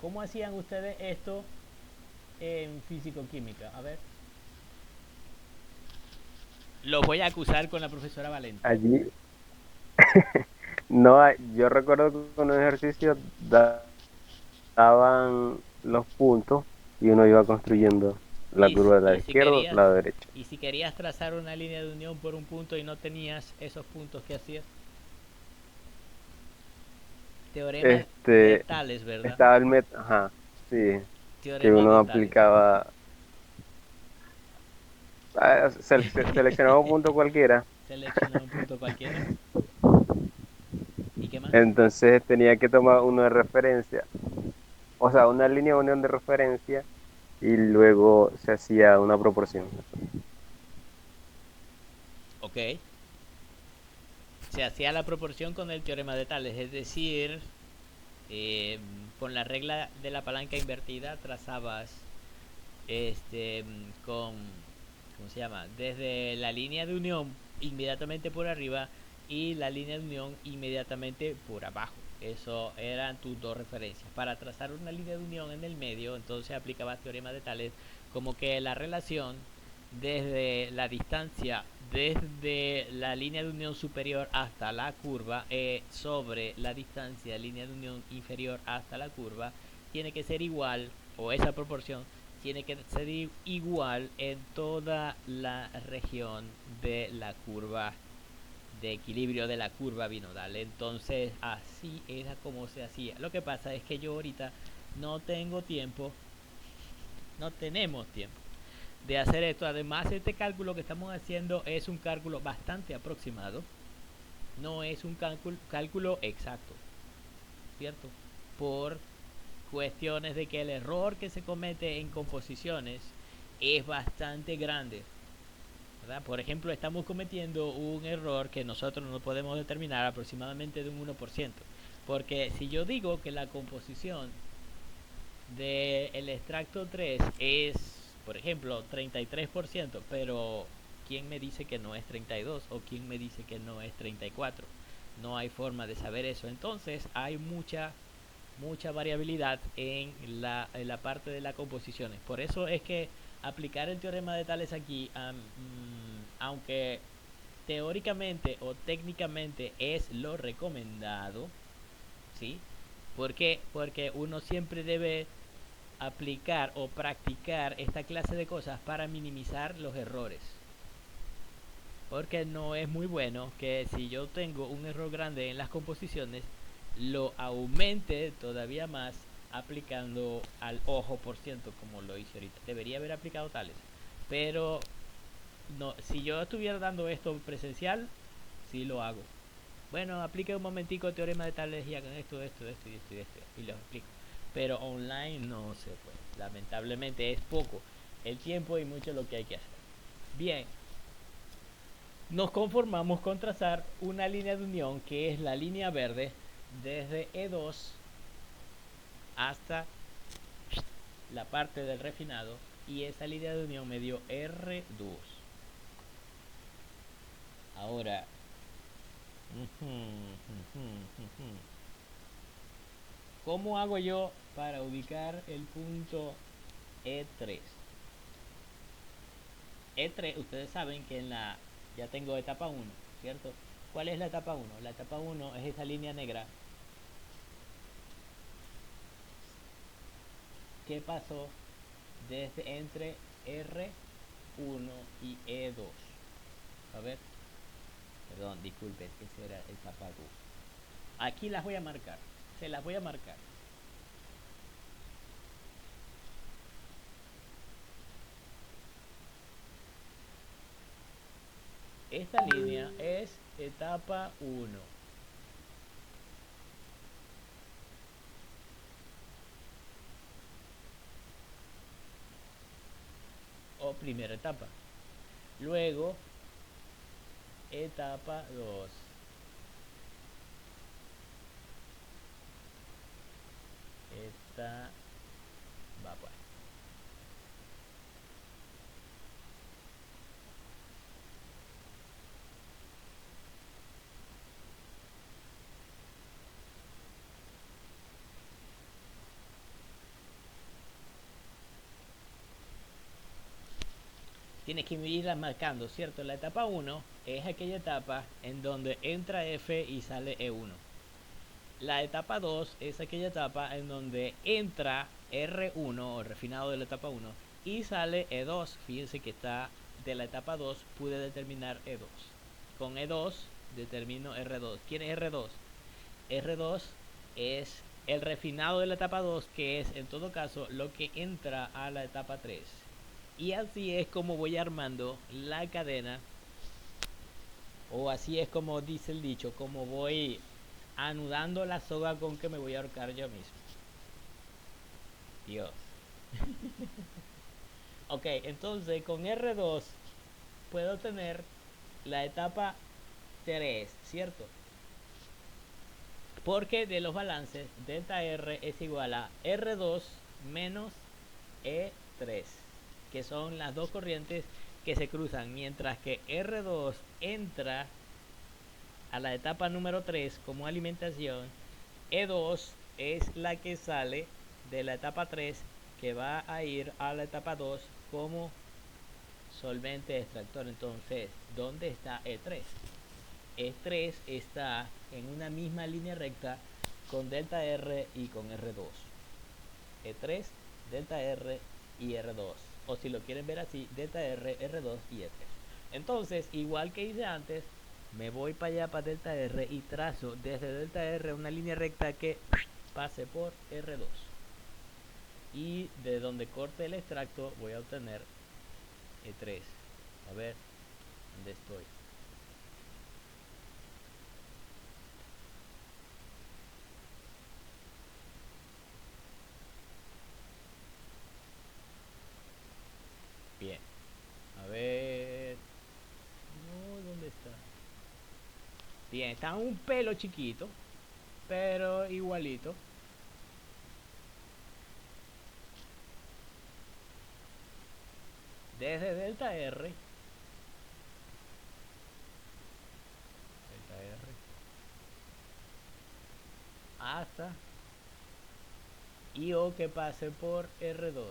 ¿Cómo hacían ustedes esto en físico-química? A ver. Los voy a acusar con la profesora Valente. Allí, no, yo recuerdo que en un ejercicio daban los puntos y uno iba construyendo la curva de la izquierda o la derecha. Y si querías trazar una línea de unión por un punto y no tenías esos puntos, ¿qué hacías? Teorema de Tales, ¿verdad? Estaba el método, ajá, sí, que Teorema uno de Tales. aplicaba, seleccionaba un punto cualquiera. Selecciona un punto cualquiera. ¿Y qué más? Entonces tenía que tomar una referencia, o sea, una línea de unión de referencia y luego se hacía una proporción. Ok. Se hacía la proporción con el teorema de Tales, es decir, eh, con la regla de la palanca invertida trazabas con, ¿cómo se llama? Desde la línea de unión inmediatamente por arriba y la línea de unión inmediatamente por abajo. Eso eran tus dos referencias. Para trazar una línea de unión en el medio, entonces aplicabas teorema de Tales como que la relación desde la distancia desde la línea de unión superior hasta la curva sobre la distancia de línea de unión inferior hasta la curva tiene que ser igual, o esa proporción tiene que ser igual en toda la región de la curva de equilibrio de la curva binodal. Entonces así era como se hacía. Lo que pasa es que yo ahorita no tengo tiempo, no tenemos tiempo de hacer esto. Además, este cálculo que estamos haciendo es un cálculo bastante aproximado, no es un cálculo exacto, ¿cierto? Por cuestiones de que el error que se comete en composiciones es bastante grande, ¿verdad? Por ejemplo, estamos cometiendo un error que nosotros no podemos determinar aproximadamente de un 1%, porque si yo digo que la composición del extracto 3 es, por ejemplo, 33%, pero ¿quién me dice que no es 32? ¿O quién me dice que no es 34? No hay forma de saber eso. Entonces hay mucha variabilidad en la parte de las composiciones. Por eso es que aplicar el teorema de Tales aquí, aunque teóricamente o técnicamente es lo recomendado, ¿sí? ¿Por qué? Porque uno siempre debe aplicar o practicar esta clase de cosas para minimizar los errores. Porque no es muy bueno que si yo tengo un error grande en las composiciones, lo aumente todavía más aplicando al ojo por ciento como lo hice ahorita. Debería haber aplicado Tales. Pero no, si yo estuviera dando esto presencial, sí lo hago. Bueno, aplique un momentico el teorema de Tales y hagan esto, esto, esto y esto y esto. Y los explico. Pero online no se puede. Lamentablemente es poco el tiempo y mucho lo que hay que hacer. Bien, nos conformamos con trazar una línea de unión que es la línea verde desde E2 hasta la parte del refinado, y esa línea de unión me dio R2. Ahora, ¿cómo hago yo para ubicar el punto E3? E3, ustedes saben que ya tengo etapa 1, ¿cierto? ¿Cuál es la etapa 1? La etapa 1 es esa línea negra. ¿Qué pasó desde entre R1 y E2? A ver, perdón, disculpen, esa era etapa 2. Aquí las voy a marcar, se las voy a marcar. Esta línea es etapa 1. O primera etapa. Luego, etapa 2. Esta va pues. Tienes que irlas marcando, ¿cierto? La etapa 1 es aquella etapa en donde entra F y sale E1. La etapa 2 es aquella etapa en donde entra R1 o refinado de la etapa 1 y sale E2. Fíjense que está de la etapa 2 pude determinar E2. Con E2 determino R2. ¿Quién es R2? R2 es el refinado de la etapa 2, que es en todo caso lo que entra a la etapa 3. Y así es como voy armando la cadena, o así es como dice el dicho, como voy anudando la soga con que me voy a ahorcar yo mismo. Dios. Ok, entonces con R2 puedo tener la etapa 3, ¿cierto? Porque de los balances, delta R es igual a R2 menos E3, que son las dos corrientes que se cruzan, mientras que R2 entra a la etapa número 3 como alimentación, E2 es la que sale de la etapa 3 que va a ir a la etapa 2 como solvente extractor. Entonces, ¿dónde está E3? E3 está en una misma línea recta con delta R y con R2. E3, delta R y R2. O si lo quieren ver así, delta R, R2 y E3. Entonces, igual que hice antes, me voy para allá, para delta R, y trazo desde delta R una línea recta que pase por R2. Y de donde corte el extracto voy a obtener E3. A ver, ¿dónde estoy? Bien. A ver. No, ¿dónde está? Bien, está un pelo chiquito, pero igualito. Desde delta R, hasta IO que pase por R2.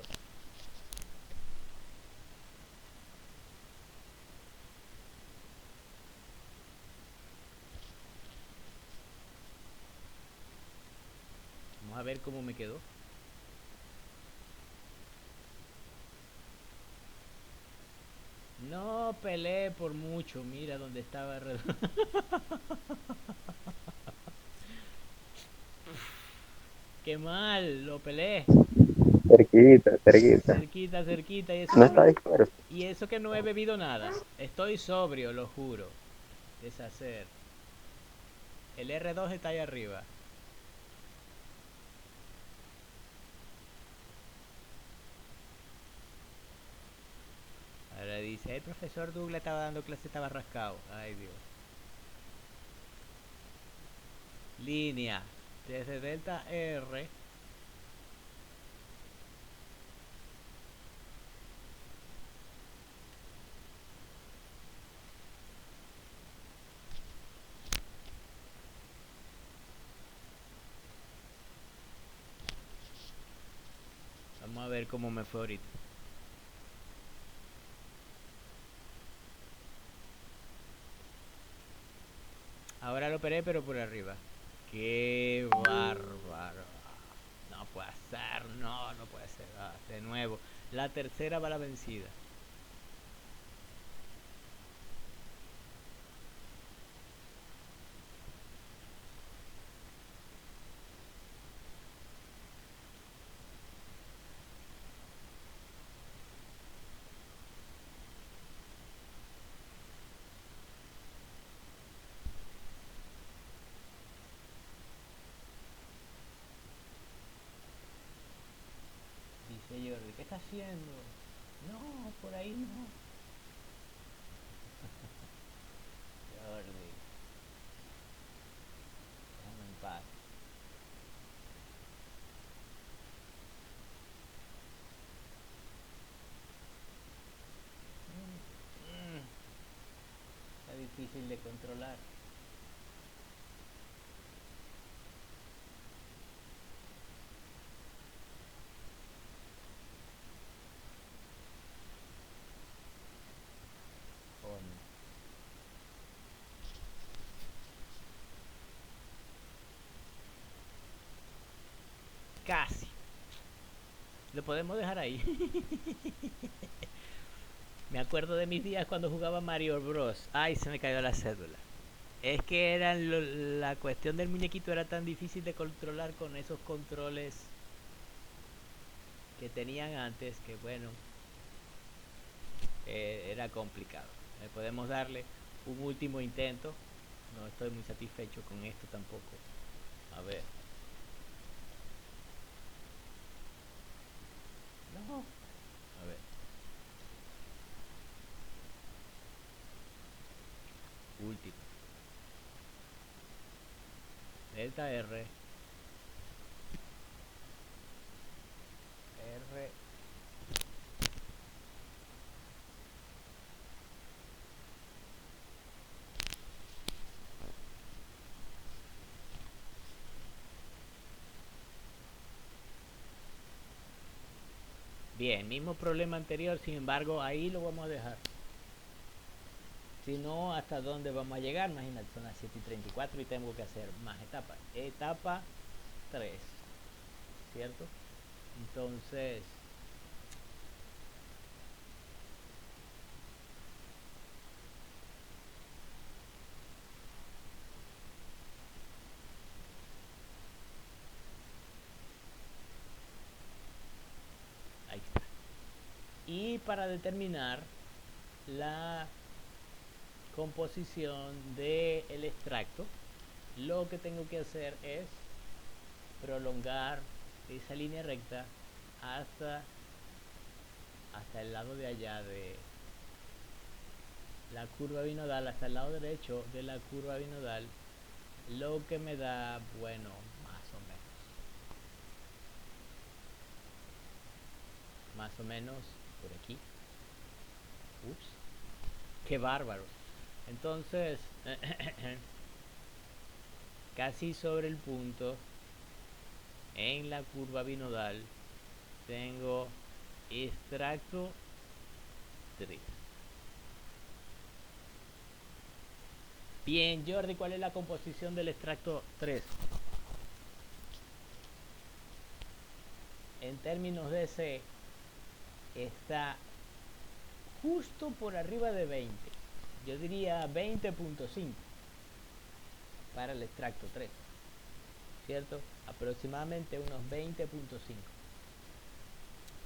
Vamos a ver cómo me quedó. No peleé por mucho, mira dónde estaba R2. Qué mal, lo peleé. Cerquita, cerquita. Cerquita, cerquita. No está disperso. Y eso que no he bebido nada. Estoy sobrio, lo juro. Deshacer. El R2 está ahí arriba. Ahora dice, el profesor Douglas estaba dando clase, estaba rascado. Ay, Dios. Línea. Desde delta R. Vamos a ver cómo me fue ahorita. Ahora lo operé, pero por arriba. ¡Qué bárbaro! No puede ser, no puede ser. Ah, de nuevo. La tercera va la vencida. Dice Jordi, ¿qué está haciendo? No, por ahí no. Jordi, déjame en paz. Está difícil de controlar. Oh, no. Casi. Lo podemos dejar ahí. Me acuerdo de mis días cuando jugaba Mario Bros. Ay, se me cayó la cédula. Es que la cuestión del muñequito era tan difícil de controlar con esos controles que tenían antes que bueno, era complicado. Podemos darle un último intento no estoy muy satisfecho con esto tampoco. A ver. No. A ver. Último. Delta R. R. Bien, mismo problema anterior, sin embargo, ahí lo vamos a dejar. Si no, ¿hasta dónde vamos a llegar? Imagínate, son las 7:34 y tengo que hacer más etapas. Etapa 3, ¿cierto? Entonces, ahí está. Y para determinar la composición del extracto, lo que tengo que hacer es prolongar esa línea recta hasta el lado de allá de la curva binodal, hasta el lado derecho de la curva binodal, lo que me da, bueno, más o menos por aquí. Ups, qué bárbaro. Entonces, casi sobre el punto, en la curva binodal, tengo extracto 3. Bien, Jordi, ¿cuál es la composición del extracto 3? En términos de C, está justo por arriba de 20. Yo diría 20.5 para el extracto 3, ¿cierto? Aproximadamente unos 20.5.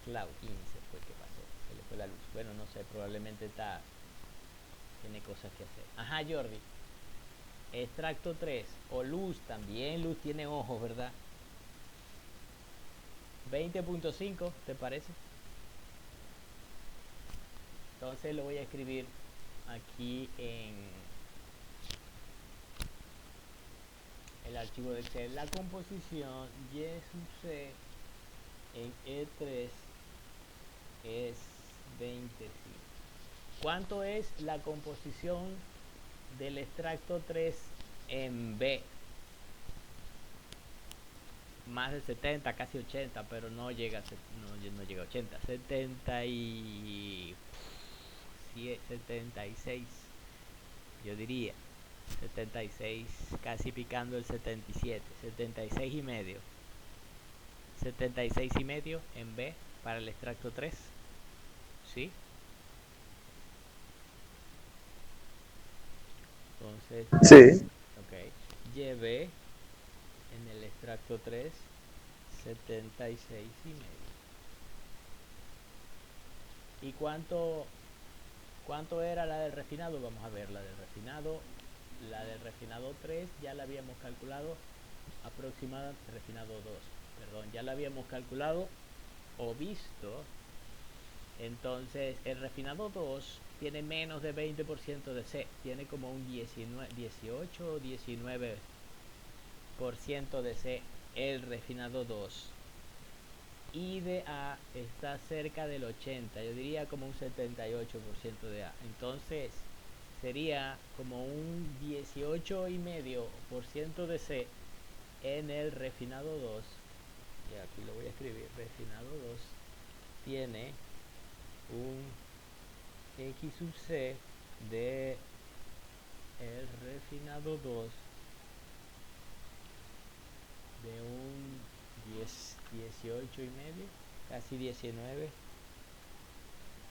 Claro, 15 fue que pasó, se le fue la luz. Bueno, no sé, probablemente tiene cosas que hacer. Ajá, Jordi. Extracto 3 o luz, también luz tiene ojos, ¿verdad? 20.5, ¿te parece? Entonces lo voy a escribir aquí en el archivo de Excel. La composición Y sub C en E3 es 25. ¿Cuánto es la composición del extracto 3 en B? Más de 70, casi 80, pero no llega no llega a 80. 76, yo diría. 76, casi picando el 77. 76 y medio. 76 y medio en B para el extracto 3. ¿Sí? Entonces, Sí. ok. YB en el extracto 3, 76 y medio. ¿Y cuánto era la del refinado? Vamos a ver la del refinado. La del refinado 3 ya la habíamos calculado aproximadamente, refinado 2, perdón, ya la habíamos calculado o visto. Entonces el refinado 2 tiene menos de 20% de C, tiene como un 18 o 19% de C el refinado 2. Y de A está cerca del 80, yo diría como un 78% de A. Entonces sería como un 18,5% de C en el refinado 2. Y aquí lo voy a escribir. Refinado 2 tiene un X sub C de el refinado 2 de un 18 y medio, casi 19.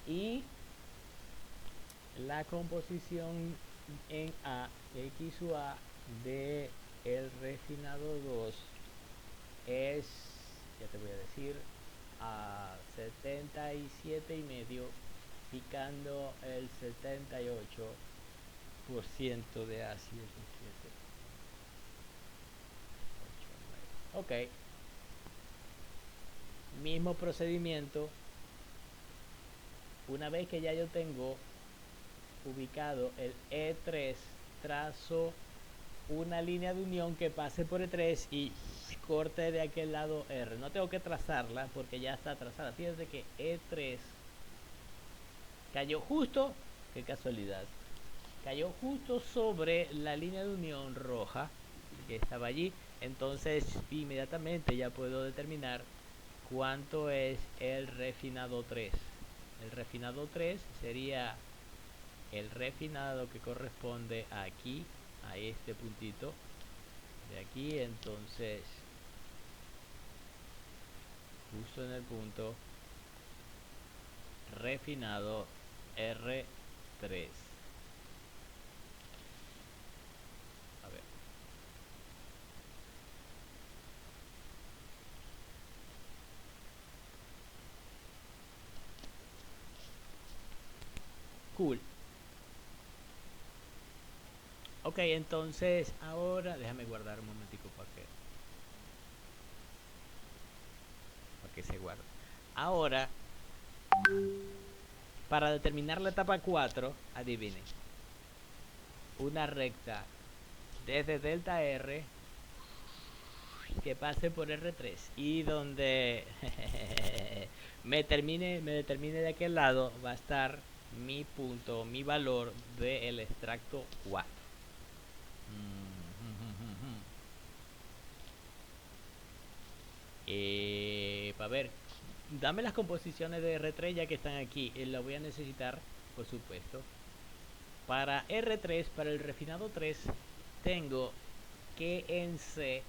Y la composición en A, X sub A de el refinado 2 es, ya te voy a decir, a 77 y medio, picando el 78, de ácido 7, 8, 9. Ok. Mismo procedimiento. Una vez que ya yo tengo ubicado el E3, trazo una línea de unión que pase por E3 y corte de aquel lado R. No tengo que trazarla porque ya está trazada. Fíjense que E3 cayó justo, qué casualidad, cayó justo sobre la línea de unión roja que estaba allí. Entonces inmediatamente ya puedo determinar cuánto es el refinado 3. El refinado 3 sería el refinado que corresponde aquí, a este puntito de aquí. Entonces justo en el punto refinado R3. A ver. Cool. Ok, entonces ahora déjame guardar un momentico para que se guarde. Ahora, para determinar la etapa 4, adivinen. Una recta desde delta R que pase por R3 y donde me determine de aquel lado va a estar mi punto, mi valor del extracto 4. Para ver, dame las composiciones de R3 ya que están aquí. La voy a necesitar, por supuesto. Para R3, para el refinado 3, tengo que en C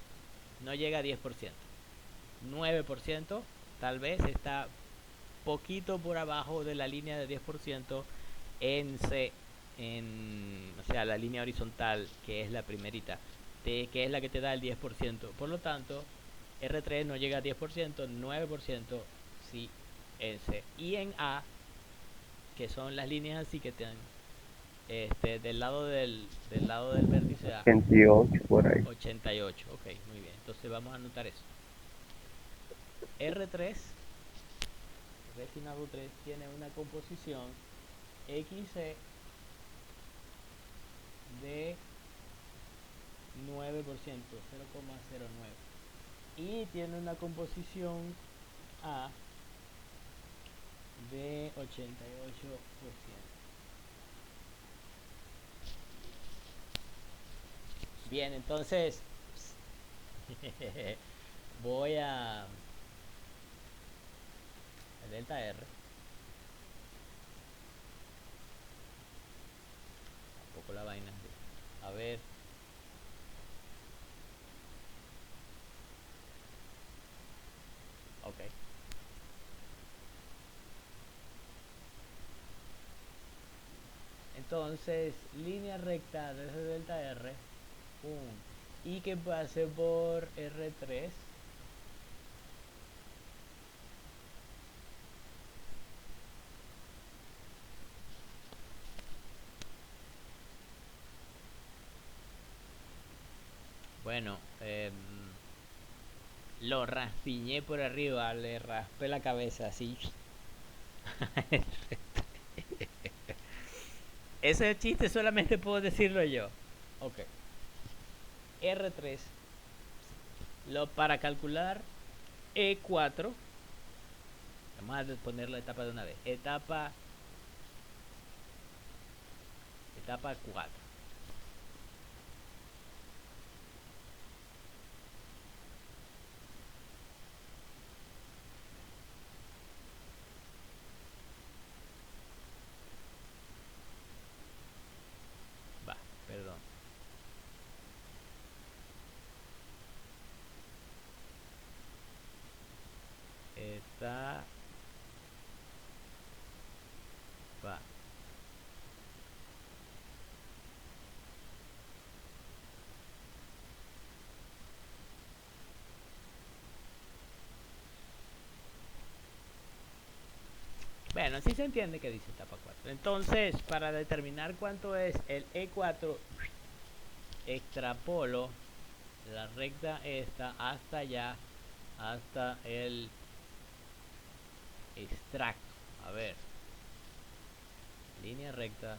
no llega a 10%. 9%, tal vez está poquito por abajo de la línea de 10% en C, o sea, la línea horizontal, que es la primerita, que es la que te da el 10%. Por lo tanto, R3 no llega a 10%, 9% sí en C. Y en A, que son las líneas así que tienen del lado del vértice A, 28 por ahí. 88. Ok, muy bien. Entonces vamos a anotar eso. R3, refinado 3, tiene una composición XC de 9%, 0,09. Y tiene una composición A de 88%. Bien, entonces voy a delta R. Tampoco la vaina. A ver. Ok. Entonces, línea recta desde delta R. Y que pase por R3. Bueno, lo raspiñé por arriba, le raspé la cabeza así. Ese chiste solamente puedo decirlo yo. Ok. R3. Para calcular E4. Vamos a poner la etapa de una vez. Etapa 4. Va, perdón. Etapa. Bueno, sí se entiende que dice etapa 4. Entonces, para determinar cuánto es el E4, extrapolo la recta esta hasta allá, hasta el extracto. A ver, línea recta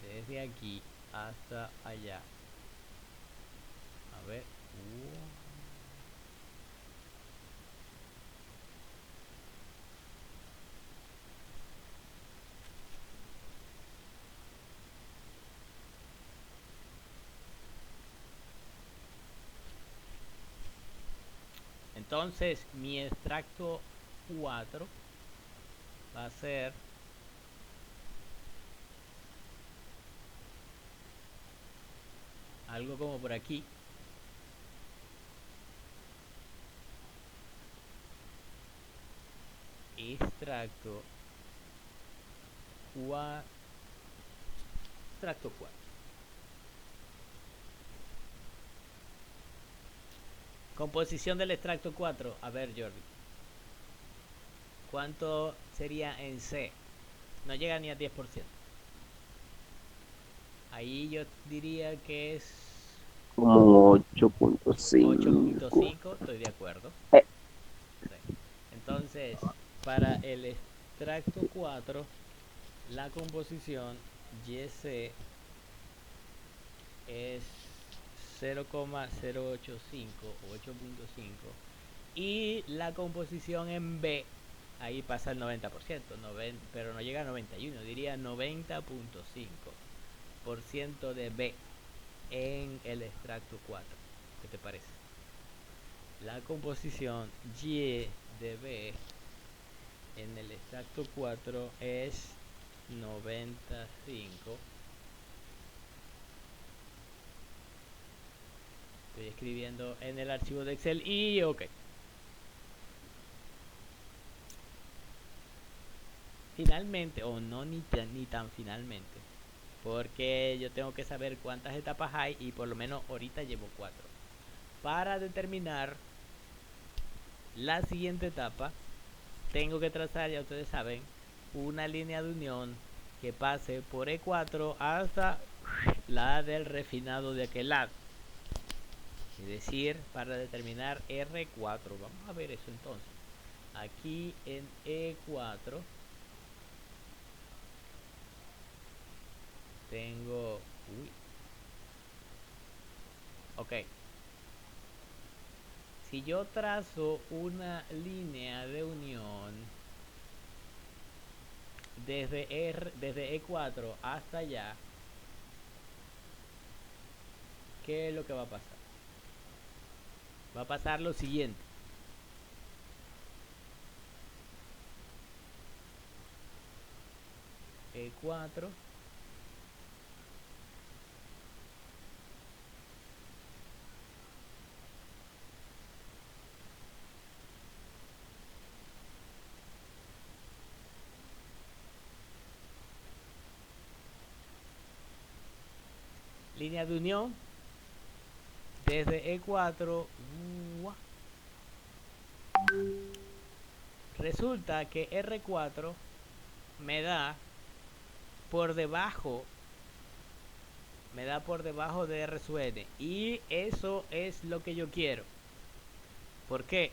desde aquí hasta allá. A ver. Entonces, mi extracto 4 va a ser algo como por aquí. Extracto 4. Extracto 4. Composición del extracto 4. A ver, Jordi. ¿Cuánto sería en C? No llega ni a 10%. Ahí yo diría que es Como 8.5. 8.5. Estoy de acuerdo. Eh. Sí. Entonces, para el extracto 4, la composición YC es 0,085 o 8.5 y la composición en B ahí pasa el 90%, pero no llega a 91, diría 90.5% de B en el extracto 4. ¿Qué te parece? La composición Y de B en el extracto 4 es 95. Estoy escribiendo en el archivo de Excel y ok. Finalmente, o no ni tan finalmente, porque yo tengo que saber cuántas etapas hay y por lo menos ahorita llevo 4. Para determinar la siguiente etapa, tengo que trazar, ya ustedes saben, una línea de unión que pase por E4 hasta la del refinado de aquel lado. Es decir, para determinar R4, vamos a ver eso entonces. Aquí en E4 tengo... Ok. Si yo trazo una línea de unión desde E4 hasta allá, ¿qué es lo que va a pasar? Va a pasar lo siguiente. E4 línea de unión desde E4. Resulta que R4 me da por debajo de R sub n y eso es lo que yo quiero. ¿Por qué?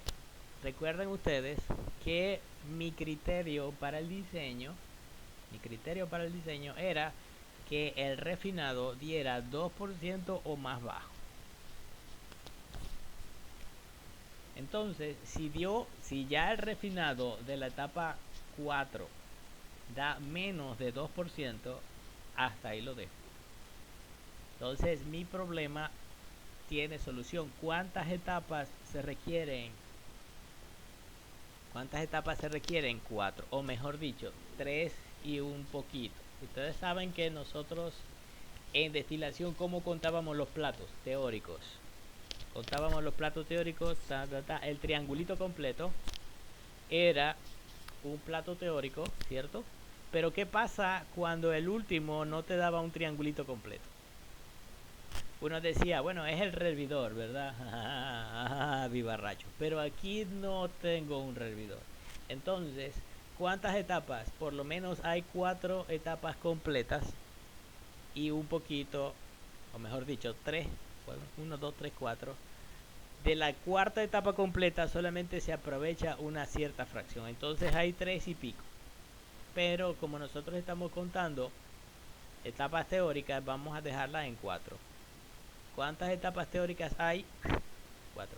Recuerden ustedes que mi criterio para el diseño era que el refinado diera 2% o más bajo. Entonces, si ya el refinado de la etapa 4 da menos de 2%, hasta ahí lo dejo. Entonces, mi problema tiene solución. ¿Cuántas etapas se requieren? 4, o mejor dicho, 3 y un poquito. Ustedes saben que nosotros en destilación, ¿cómo contábamos los platos teóricos? El triangulito completo era un plato teórico, ¿cierto? Pero ¿qué pasa cuando el último no te daba un triangulito completo? Uno decía, bueno, es el hervidor, ¿verdad? Vivarracho. Pero aquí no tengo un hervidor. Entonces, ¿Cuántas etapas? Por lo menos hay 4 etapas completas y un poquito, o mejor dicho, 3, bueno, 1, 2, 3, 4. De la cuarta etapa completa solamente se aprovecha una cierta fracción, entonces hay 3 y pico. Pero como nosotros estamos contando etapas teóricas, vamos a dejarlas en 4. ¿Cuántas etapas teóricas hay? 4.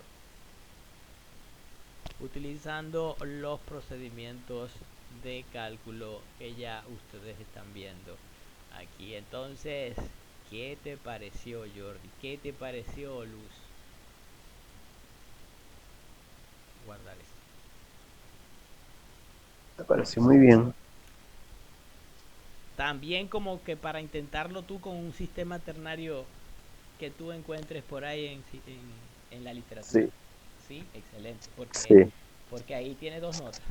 Utilizando los procedimientos de cálculo que ya ustedes están viendo aquí. Entonces, ¿qué te pareció, Jordi? ¿Qué te pareció, Luz? Guardar esto. Me pareció muy bien. También como que para intentarlo tú con un sistema ternario que tú encuentres por ahí en la literatura. Sí, Sí, excelente. sí. Porque ahí tiene 2 notas.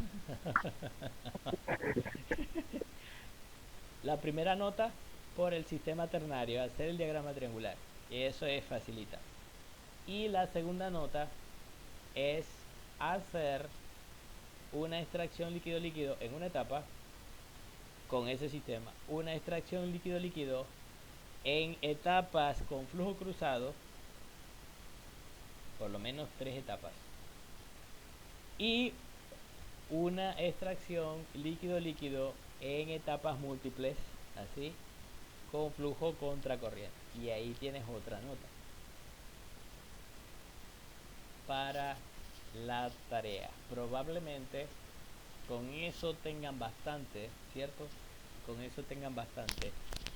La primera nota por el sistema ternario, hacer el diagrama triangular. Y eso es facilita. Y la segunda nota es hacer una extracción líquido-líquido en una etapa con ese sistema. Una extracción líquido-líquido en etapas con flujo cruzado, por lo menos 3 etapas. Y una extracción líquido-líquido en etapas múltiples, así, con flujo contracorriente. Y ahí tienes otra nota para la tarea. Probablemente con eso tengan bastante, ¿cierto? Con eso tengan bastante.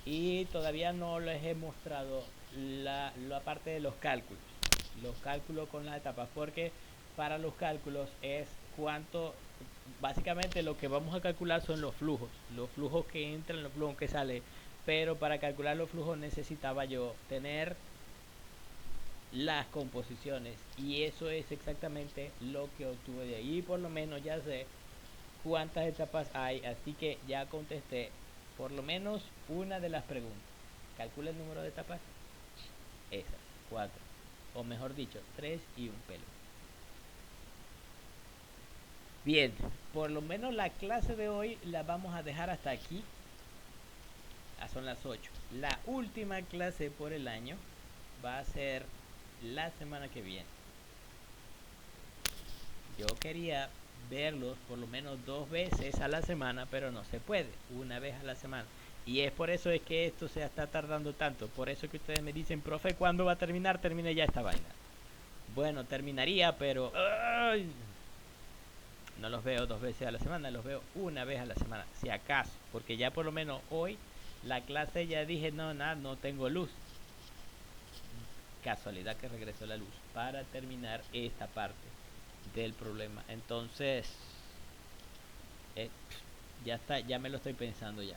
Y todavía no les he mostrado la parte de los cálculos. Los cálculos con las etapas, porque para los cálculos es cuánto, básicamente lo que vamos a calcular son los flujos que entran, los flujos que salen. Pero para calcular los flujos necesitaba yo tener las composiciones, y eso es exactamente lo que obtuve de ahí. Por lo menos ya sé cuántas etapas hay, así que ya contesté por lo menos una de las preguntas. Calcula el número de etapas. Esas, 4. O mejor dicho, 3 y un pelo. Bien, por lo menos la clase de hoy la vamos a dejar hasta aquí. Son las 8. La última clase por el año va a ser la semana que viene. Yo quería verlos por lo menos 2 veces a la semana, pero no se puede, una vez a la semana. Y es por eso es que esto se está tardando tanto. Por eso que ustedes me dicen, profe, ¿cuándo va a terminar? Termine ya esta vaina. Bueno, terminaría, pero no los veo 2 veces a la semana, los veo una vez a la semana, si acaso. Porque ya por lo menos hoy la clase ya dije, no, nada, no tengo luz. Casualidad que regresó la luz para terminar esta parte del problema. Entonces ya está, ya me lo estoy pensando ya.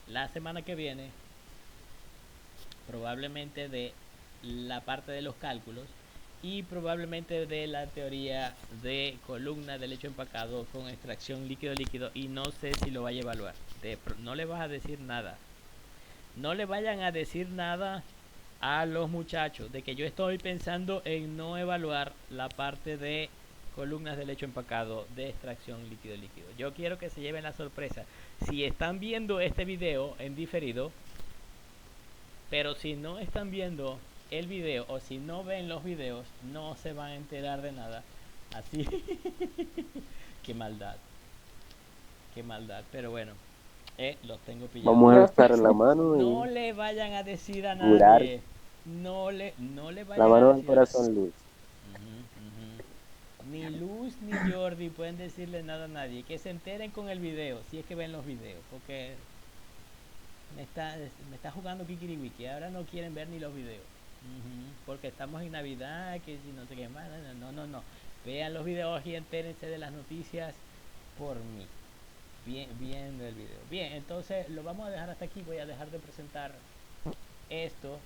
La semana que viene probablemente de la parte de los cálculos y probablemente de la teoría de columna del hecho empacado con extracción líquido-líquido, y no sé si lo vaya a evaluar. No le vas a decir nada, no le vayan a decir nada a los muchachos de que yo estoy pensando en no evaluar la parte de columnas de lecho empacado de extracción líquido-líquido. Yo quiero que se lleven la sorpresa. Si están viendo este video en diferido, pero si no están viendo el video o si no ven los videos, no se van a enterar de nada. Así, qué maldad, pero bueno, los tengo pillados. Vamos a estar en la mano y No le vayan a decir a jurar nadie. No le vayan la mano a del decir a corazón, Luz. Ni Luz ni Jordi pueden decirle nada a nadie. Que se enteren con el video, si es que ven los videos. Porque me está jugando Kikiriwiki. Ahora no quieren ver ni los videos. Porque estamos en Navidad, que si no sé qué más. No. Vean los videos y entérense de las noticias por mí. Viendo el video. Bien, entonces lo vamos a dejar hasta aquí. Voy a dejar de presentar esto.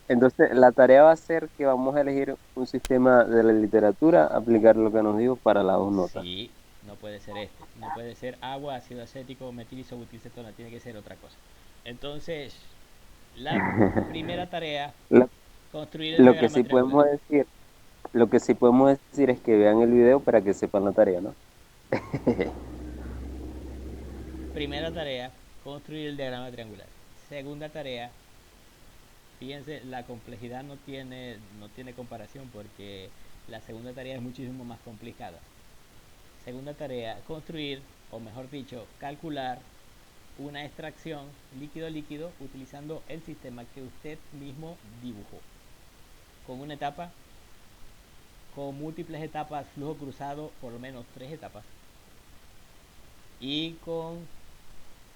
Entonces, la tarea va a ser que vamos a elegir un sistema de la literatura, aplicar lo que nos dijo para las 2 notas. Sí, no puede ser este. No puede ser agua, ácido acético, metilisobutilcetona. Tiene que ser otra cosa. Entonces, la primera tarea, construir el Lo que diagrama sí triangular. podemos decir, lo que sí podemos decir es que vean el video para que sepan la tarea, ¿no? Primera tarea, construir el diagrama triangular. Segunda tarea, fíjense, la complejidad no tiene comparación porque la segunda tarea es muchísimo más complicada. Segunda tarea, construir, o mejor dicho, calcular una extracción líquido-líquido utilizando el sistema que usted mismo dibujó. Con una etapa, con múltiples etapas, flujo cruzado, por lo menos 3 etapas. Y con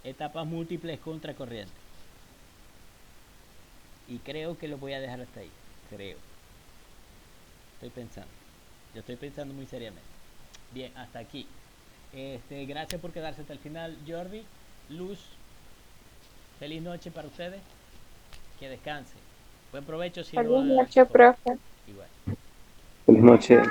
etapas múltiples contracorriente. Y creo que lo voy a dejar hasta ahí. Creo. Yo estoy pensando muy seriamente. Bien, hasta aquí. Gracias por quedarse hasta el final, Jordi, Luz. Feliz noche para ustedes. Que descansen. Buen provecho si Feliz no. noche, profe. Igual. Buenas noches.